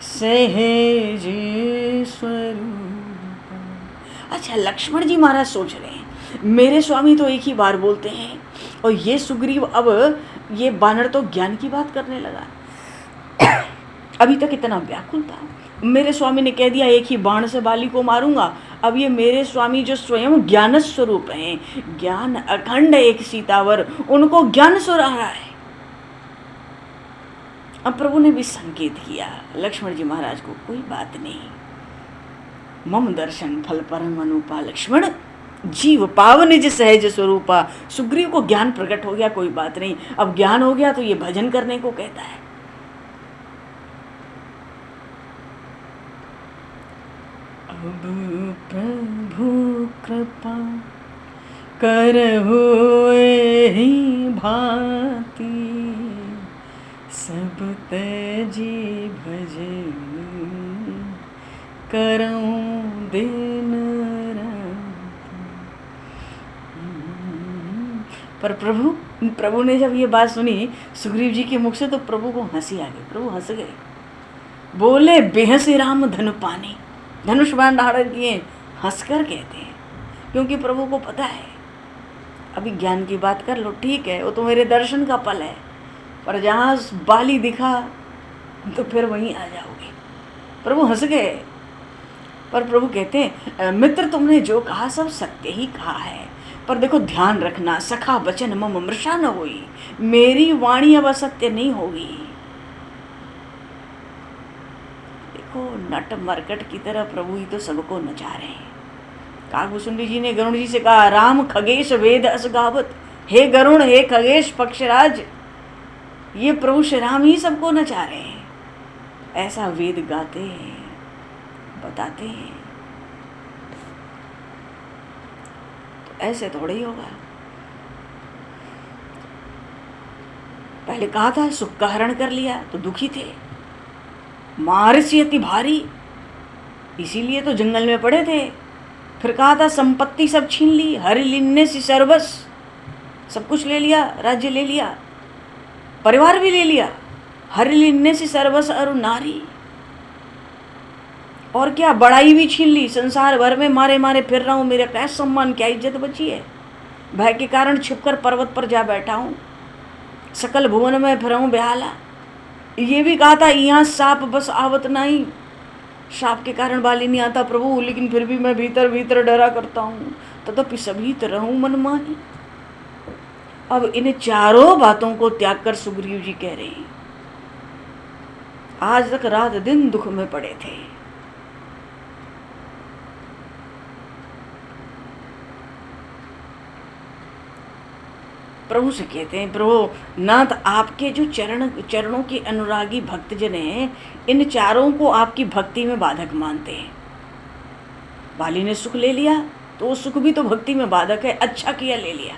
सहज स्वरूपा। अच्छा, लक्ष्मण जी महाराज सोच रहे हैं मेरे स्वामी तो एक ही बार बोलते हैं, और ये सुग्रीव अब ये बानर तो ज्ञान की बात करने लगा। अभी तक इतना व्याकुल था, मेरे स्वामी ने कह दिया एक ही बाण से बाली को मारूंगा। अब ये मेरे स्वामी जो स्वयं ज्ञान स्वरूप हैं, ज्ञान अखंड एक सीतावर, उनको ज्ञान सुरा रहा है। अब प्रभु ने भी संकेत किया लक्ष्मण जी महाराज को, कोई बात नहीं, मम दर्शन फल परम अनुपा, लक्ष्मण जीव पावन निज सहज स्वरूपा। सुग्रीव को ज्ञान प्रकट हो गया, कोई बात नहीं, अब ज्ञान हो गया तो ये भजन करने को कहता है। अब प्रभु कृपा करहु एहि भांति, सब तजी भजन करऊं दिन राति। पर प्रभु ने जब ये बात सुनी सुग्रीव जी के मुख से तो प्रभु को हंसी आ गई। प्रभु हंस गए, बोले बेहसी राम धनु पानी। धनुष बाण धारण किए, हंसकर कहते हैं, क्योंकि प्रभु को पता है अभी ज्ञान की बात कर लो ठीक है, वो तो मेरे दर्शन का फल है, पर जहाँ बाली दिखा तो फिर वहीं आ जाओगे। प्रभु हंस गए, पर प्रभु कहते हैं मित्र तुमने जो कहा सब सत्य ही कहा है, पर देखो ध्यान रखना, सखा वचन मम मृषा न होई, मेरी वाणी अब असत्य नहीं होगी। नट मरकट की तरह प्रभु ही तो सबको नचा रहे हैं। काकभूषुंडी जी ने गरुण जी से कहा, राम खगेश वेद अस गावत, हे गरुण हे खगेश पक्षराज, ये प्रभु श्री राम ही सबको नचा रहे हैं। ऐसा वेद गाते हैं, बताते हैं, तो ऐसे थोड़ा ही होगा। पहले कहा था सुख का हरण कर लिया तो दुखी थे, मारसी अति भारी, इसीलिए तो जंगल में पड़े थे। फिर कहा था संपत्ति सब छीन ली, हरि लिन्ने से सर्वस, सब कुछ ले लिया, राज्य ले लिया, परिवार भी ले लिया, हरि लिन्ने से सर्वस अरु नारी। और क्या बड़ाई भी छीन ली, संसार भर में मारे मारे फिर रहा हूँ, मेरा क्या सम्मान क्या इज्जत बची है। भय के कारण छिपकर पर्वत पर जा बैठा हूँ, सकल भुवन में फिर हूँ बेहाला। ये भी कहा था यहाँ साप बस आवत नहीं, साप के कारण बाली नहीं आता प्रभु, लेकिन फिर भी मैं भीतर भीतर डरा करता हूँ, तथापि सभी तरह हूँ मनमानी। अब इन चारों बातों को त्याग कर सुग्रीव जी कह रहे हैं, आज तक रात दिन दुख में पड़े थे, प्रभु से कहते हैं, प्रभु नाथ आपके जो चरणों के अनुरागी भक्तजन हैं, इन चारों को आपकी भक्ति में बाधक मानते हैं। बाली ने सुख ले लिया तो वो सुख भी तो भक्ति में बाधक है, अच्छा किया ले लिया।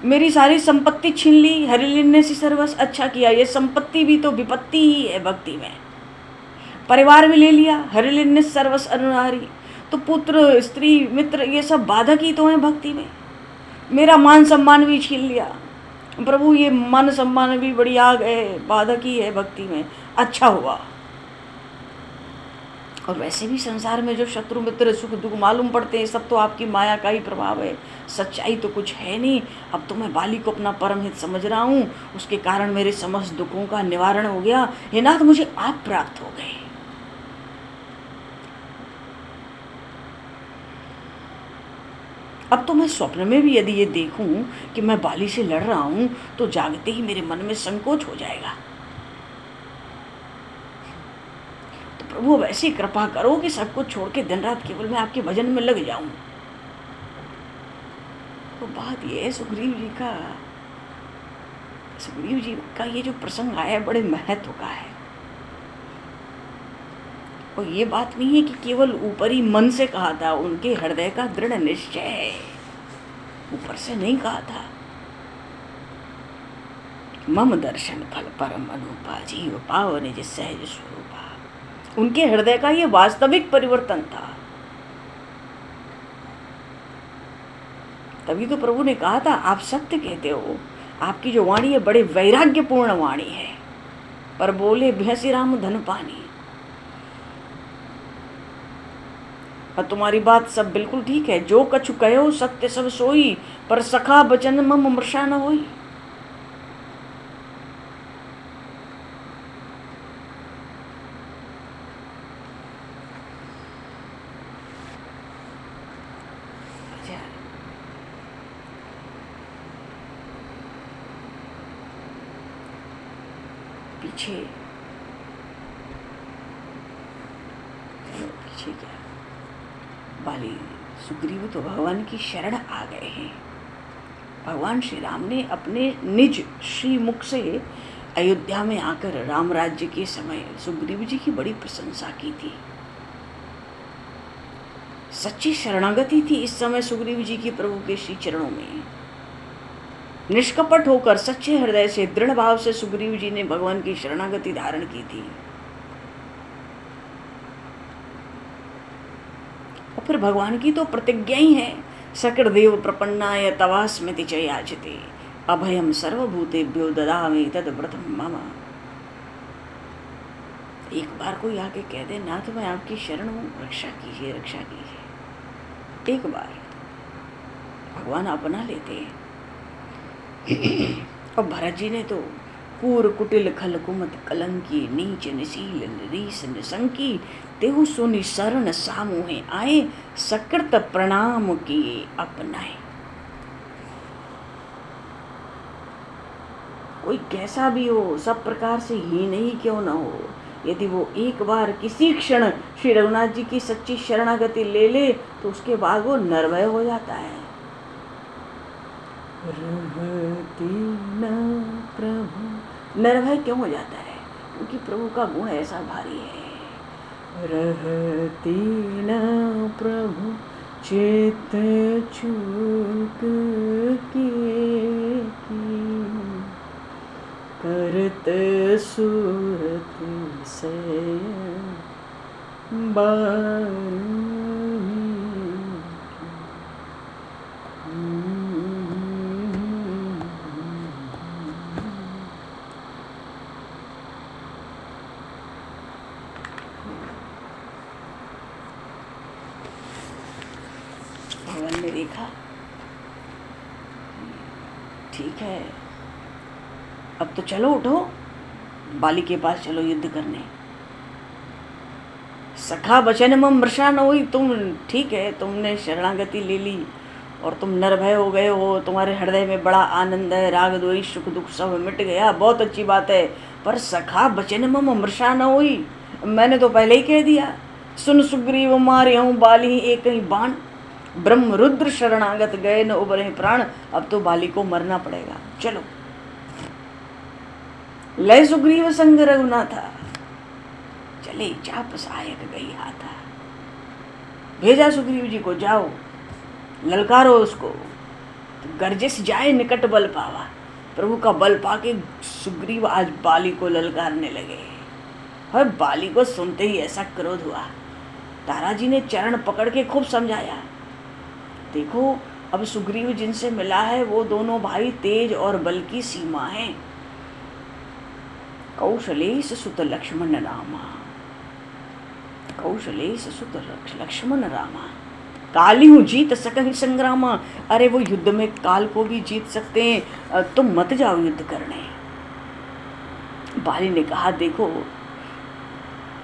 मेरी सारी संपत्ति छीन ली, हरिलीन ने सी सर्वस, अच्छा किया, ये संपत्ति भी तो विपत्ति ही है भक्ति में। परिवार भी ले लिया, हरिलीन ने सर्वस अनुहारी, तो पुत्र स्त्री मित्र ये सब बाधक ही तो हैं भक्ति में। मेरा मान सम्मान भी छीन लिया प्रभु, ये मान सम्मान भी बड़ी आग है, बाधक ही है भक्ति में, अच्छा हुआ। और वैसे भी संसार में जो शत्रु मित्र सुख दुख मालूम पड़ते हैं, सब तो आपकी माया का ही प्रभाव है, सच्चाई तो कुछ है नहीं। अब तो मैं बाली को अपना परम हित समझ रहा हूँ, उसके कारण मेरे समस्त दुखों का निवारण हो गया। हे नाथ मुझे आप प्राप्त हो गए। अब तो मैं स्वप्न में भी यदि ये देखूं कि मैं बाली से लड़ रहा हूं, तो जागते ही मेरे मन में संकोच हो जाएगा। तो प्रभु वैसी कृपा करो कि सब कुछ छोड़ के दिन रात केवल मैं आपके भजन में लग जाऊं। तो बात ये है सुग्रीव जी का ये जो प्रसंग आया बड़े महत्व का है। और ये बात नहीं है कि केवल ऊपरी मन से कहा था, उनके हृदय का दृढ़ निश्चय है, ऊपर से नहीं कहा था। मम दर्शन फल परम अनुपा, जीव पाव निज सहज स्वरूपा। उनके हृदय का ये वास्तविक परिवर्तन था। तभी तो प्रभु ने कहा था आप सत्य कहते हो, आपकी जो वाणी है बड़े वैराग्यपूर्ण वाणी है। पर बोले भैंसी राम धन पानी। और तुम्हारी बात सब बिल्कुल ठीक है, जो कछु कहो सत्य सब सोई, पर सखा बचन मम मृषा न होई। पीछे क्या, बाली सुग्रीव तो भगवान की शरण आ गए हैं। भगवान श्री राम ने अपने निज श्री मुख से अयोध्या में आकर राम राज्य के समय सुग्रीव जी की बड़ी प्रशंसा की थी। सच्ची शरणागति थी इस समय सुग्रीव जी की प्रभु के श्री चरणों में। निष्कपट होकर सच्चे हृदय से दृढ़ भाव से सुग्रीव जी ने भगवान की शरणागति धारण की थी। और फिर भगवान की तो प्रतिज्ञा ही है, सकर्देव प्रपन्नाय तवा स्मृति च याचते, अभयम सर्वभूतेभ्यो ददामि तद व्रतम मम। एक बार कोई आके कह दे नाथ मैं आपकी शरण हूँ, रक्षा कीजिए रक्षा कीजिए, एक बार भगवान अपना लेते हैं। और भरत जी ने तो कूर कुटिल खल कुमत कलंकी, नीच निशील रीस निसंकी, तेहु सुनि शरण सामुहे आए, सकृत प्रणाम किए अपनाए। कोई कैसा भी हो, सब प्रकार से हीन ही क्यों न हो, यदि वो एक बार किसी क्षण श्री रघुनाथ जी की सच्ची शरणागति ले ले तो उसके बाद वो निर्भय हो जाता है। रहती न प्रभु, निर्भय क्यों हो जाता है? क्योंकि प्रभु का गुण ऐसा भारी है। रहती न प्रभु चित चूक की, करत सूरत से भगवान ने देखा, ठीक है अब तो चलो, उठो, बाली के पास चलो युद्ध करने। सखा वचन मम मृषा न हुई, तुम ठीक है, तुमने शरणागति ले ली और तुम निर्भय हो गए हो, तुम्हारे हृदय में बड़ा आनंद है, राग द्वेष सुख दुख सब मिट गया, बहुत अच्छी बात है। पर सखा वचन मम मृषा न हुई, मैंने तो पहले ही कह दिया, सुन सुग्रीव मारे हूँ बाली एक ही बाण, ब्रह्म रुद्र शरणागत गए न उबरे प्राण। अब तो बाली को मरना पड़ेगा, चलो। लय सुग्रीव संग रघुनाथा, चले चाप सहायक गई हाथा। भेजा सुग्रीव जी को, जाओ ललकारो उसको, तो गर्जिस जाए निकट बल पावा। प्रभु का बल पाके सुग्रीव आज बाली को ललकारने लगे। और बाली को सुनते ही ऐसा क्रोध हुआ, तारा जी ने चरण पकड़ के खूब समझाया, देखो अब सुग्रीव जिनसे मिला है वो दोनों भाई तेज और बल की सीमा हैं। कौशलेश सुत लक्ष्मण रामा, कौशलेश सुत लक्ष्मण रामा, काली हूँ जीत सकहि संग्रामा। अरे वो युद्ध में काल को भी जीत सकते हैं, तुम मत जाओ युद्ध करने। बाली ने कहा, देखो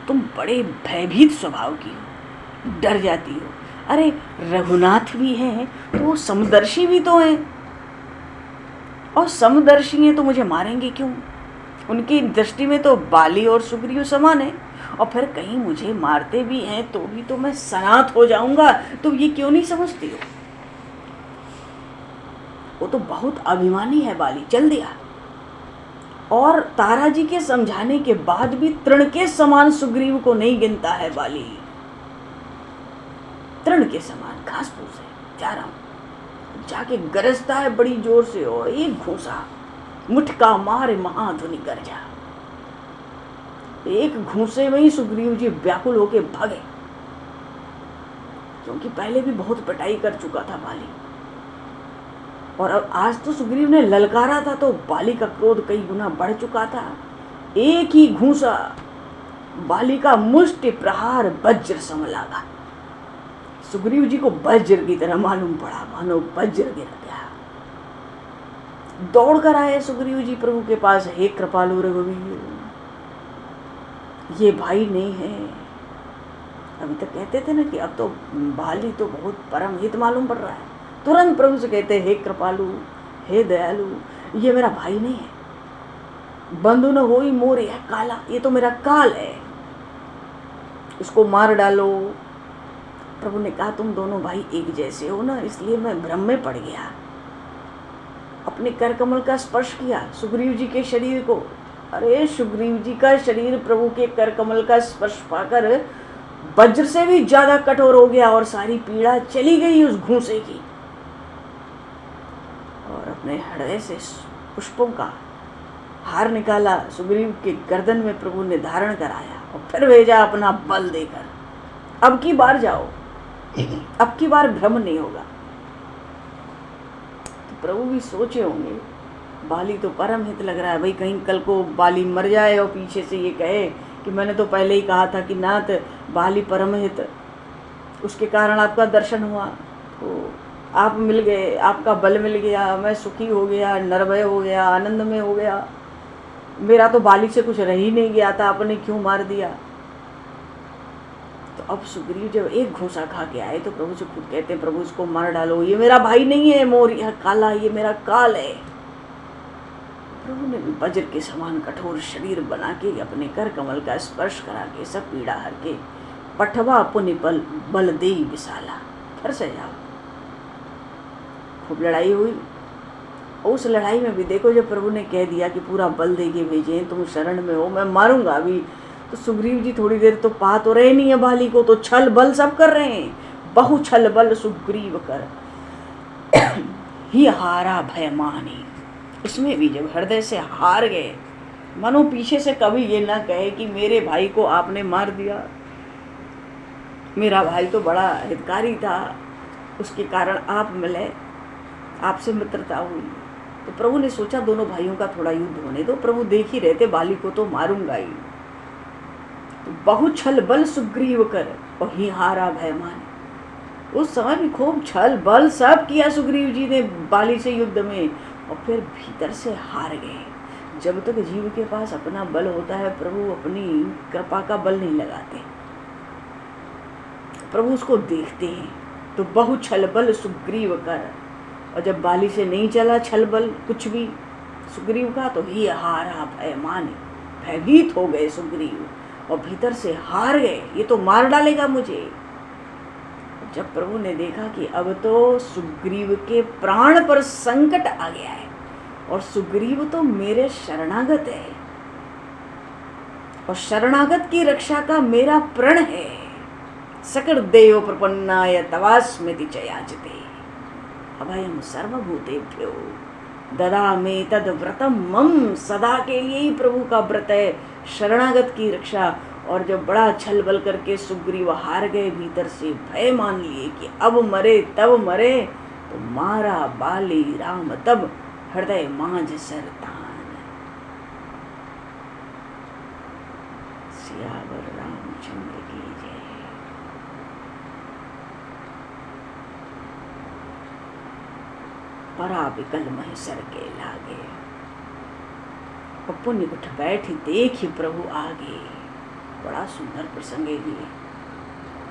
तुम बड़े भयभीत स्वभाव की हो, डर जाती हो। अरे रघुनाथ भी हैं तो वो समदर्शी भी तो हैं, और समदर्शी हैं तो मुझे मारेंगे क्यों? उनकी दृष्टि में तो बाली और सुग्रीव समान है, और फिर कहीं मुझे मारते भी हैं तो भी तो मैं सनाथ हो जाऊंगा। तुम ये क्यों नहीं समझती हो? वो तो बहुत अभिमानी है बाली, चल दिया। और तारा जी के समझाने के बाद भी तृण के समान सुग्रीव को नहीं गिनता है बाली, तृण के समान घास फूस है, जा रहा हूं, जाके गरजता है बड़ी जोर से, और एक घूंसा मुठका मारे महाध्वनि गर्जा। एक घूंसे में ही सुग्रीव जी व्याकुल होके भागे, क्योंकि पहले भी बहुत पिटाई कर चुका था बाली, और अब आज तो सुग्रीव ने ललकारा था तो बाली का क्रोध कई गुना बढ़ चुका था। एक ही घूंसा, बाली का मुष्टि प्रहार वज्र सम लगा। सुग्रीव जी को वज्र की तरह मालूम पड़ा, मानो वज्र गिर गया। दौड़ कर आए सुग्रीव जी प्रभु के पास, हे कृपालु रघुवीर, ये भाई नहीं है। अभी तक कहते थे ना कि अब तो बाली तो बहुत परम हित मालूम पड़ रहा है, तुरंत प्रभु से कहते, हे कृपालु, हे दयालु, ये मेरा भाई नहीं है, बंधु न होई मोर यह काला, ये तो मेरा काल है, उसको मार डालो। प्रभु ने कहा, तुम दोनों भाई एक जैसे हो ना, इसलिए मैं भ्रम में पड़ गया। अपने कर कमल का स्पर्श किया सुग्रीव जी के शरीर को। अरे सुग्रीव जी का शरीर प्रभु के कर कमल का स्पर्श पाकर वज्र से भी ज्यादा कठोर हो गया, और सारी पीड़ा चली गई उस घूंसे की। और अपने हृदय से पुष्पों का हार निकाला, सुग्रीव के गर्दन में प्रभु ने धारण कराया, और फिर भेजा अपना बल देकर, अब की बार जाओ, अब की बार भ्रम नहीं होगा। तो प्रभु भी सोचे होंगे, बाली तो परम हित लग रहा है, भाई कहीं कल को बाली मर जाए और पीछे से ये कहे कि मैंने तो पहले ही कहा था कि नाथ बाली परम हित, उसके कारण आपका दर्शन हुआ, तो आप मिल गए, आपका बल मिल गया, मैं सुखी हो गया, निर्भय हो गया, आनंद में हो गया, मेरा तो बाली से कुछ रह ही नहीं गया था, आपने क्यों मार दिया। तो अब सुग्रीव जब एक घूंसा खा के आए तो प्रभु से खुद कहते हैं, प्रभु इसको मार डालो, ये मेरा भाई नहीं है मोर यह काला, ये मेरा काल है। प्रभु ने वज्र के समान कठोर शरीर बना के अपने कर कमल का स्पर्श करा के सब पीड़ा हर के, पठवा पुनि बल दे विशाला, फिर से जाओ। खूब लड़ाई हुई, और उस लड़ाई में भी देखो जब प्रभु ने कह दिया कि पूरा बल दे के भेजे, तुम शरण में हो, मैं मारूंगा अभी, तो सुग्रीव जी थोड़ी देर तो पा तो रहे नहीं है बाली को, तो छल बल सब कर रहे हैं, बहु छल बल सुग्रीव कर ही हारा भयमानी। इसमें भी जब हृदय से हार गए, मनो पीछे से कभी ये ना कहे कि मेरे भाई को आपने मार दिया, मेरा भाई तो बड़ा हितकारी था, उसके कारण आप मिले, आपसे मित्रता हुई। तो प्रभु ने सोचा दोनों भाइयों का थोड़ा युद्ध होने दो, प्रभु देख ही रहते, बाली को तो मारूंगा ही। तो बहु छल बल सुग्रीव कर, वही हारा भयमान। उस समय भी खूब छल बल सब किया सुग्रीव जी ने बाली से युद्ध में, और फिर भीतर से हार गए। जब तक जीव के पास अपना बल होता है, प्रभु अपनी कृपा का बल नहीं लगाते, प्रभु उसको देखते हैं। तो बहु छल बल सुग्रीव कर, और जब बाली से नहीं चला छल बल कुछ भी सुग्रीव का, तो ही हारा भय माने, भयभीत हो गए सुग्रीव और भीतर से हार गए, ये तो मार डालेगा मुझे। जब प्रभु ने देखा कि अब तो सुग्रीव के प्राण पर संकट आ गया है और सुग्रीव तो मेरे शरणागत है और शरणागत की रक्षा का मेरा प्रण है, सकल देव प्रपन्नाय तवास्मिति च याचते अभयम सर्वभूतेभ्यो ददामि तद व्रतम मम। सदा के लिए ही प्रभु का व्रत है शरणागत की रक्षा। और जब बड़ा छल बल करके सुग्रीव हार गए, भीतर से भय मान लिए कि अब मरे तब मरे, तो मारा बाली राम तब हृदय मांझ सरतान। सियावर रामचंद्र की जय। परा विकल महसर के लागे, पुण्य उठ बैठ देख प्रभु आगे। बड़ा सुंदर प्रसंग है ये।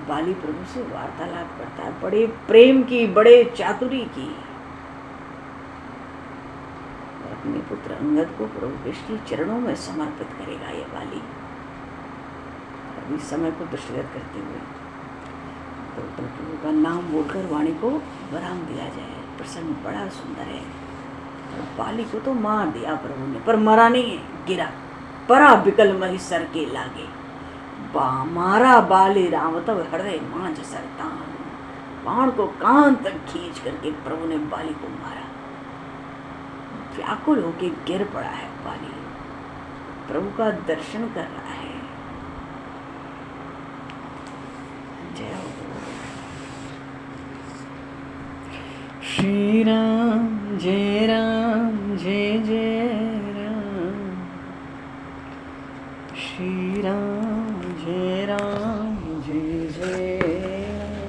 बाली प्रभु से वार्तालाप करता है, बड़े प्रेम की, बड़े चातुरी की। अपने पुत्र अंगद को प्रभु के श्री चरणों में समर्पित करेगा ये बाली। अभी समय को दृष्टिगत करते हुए तो प्रभु का नाम बोलकर वाणी को विराम दिया जाए। प्रसंग बड़ा सुंदर है। और बाली को तो मार दिया प्रभु ने, पर मरा नहीं है, गिरा। परा बिकल महिसर के लागे, मारा बाली राम तब हृदय मांझ सरतान। बाण को कान तक खींच करके प्रभु ने बाली को मारा। व्याकुल होके गिर पड़ा है बाली, प्रभु का दर्शन कर रहा है। जय हो श्री राम जय राम जय जय राम। श्री राम जय राम जय जय राम।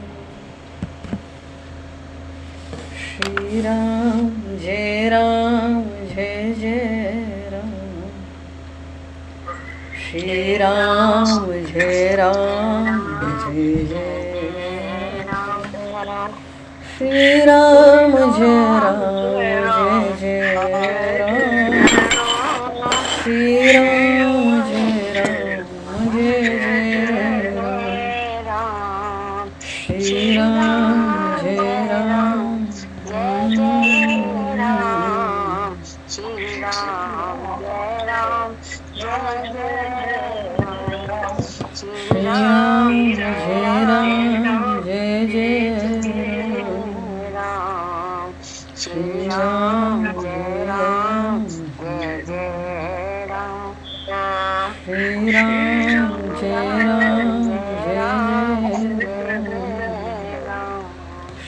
श्री राम जय राम जय जय राम। श्री राम जय राम जय जय राम। श्री राम जय राम जय जय राम। श्री राम जय राम जय जय राम। श्री राम जय राम जय जय राम। श्री राम जय राम जय जय राम। श्री राम जय राम जय जय राम। श्री राम जय राम जय जय राम। श्री राम जय राम जय जय राम।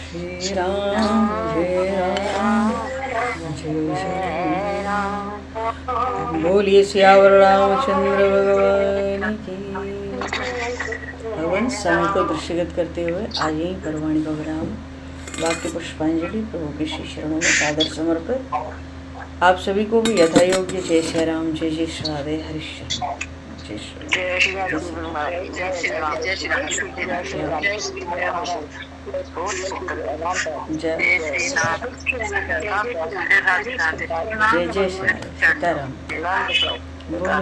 श्री राम जय राम जय जय राम। बोलिए सियावर रामचंद्र भगवान की। भगवान समय को दृष्टिगत करते हुए आज यही परवाणी का विराम। वाक्य पुष्पांजलि प्रभु के श्री चरणों में सादर समर्पित। आप सभी को भी यथा योग्य जय श्री राम जय जय श्री राधे हरिश्चंद्र। जय श्री जय श्री राम जय श्री राम जय श्री राम जय श्री राम जय श्री राम जय जय श्री सीताराम। बोलो।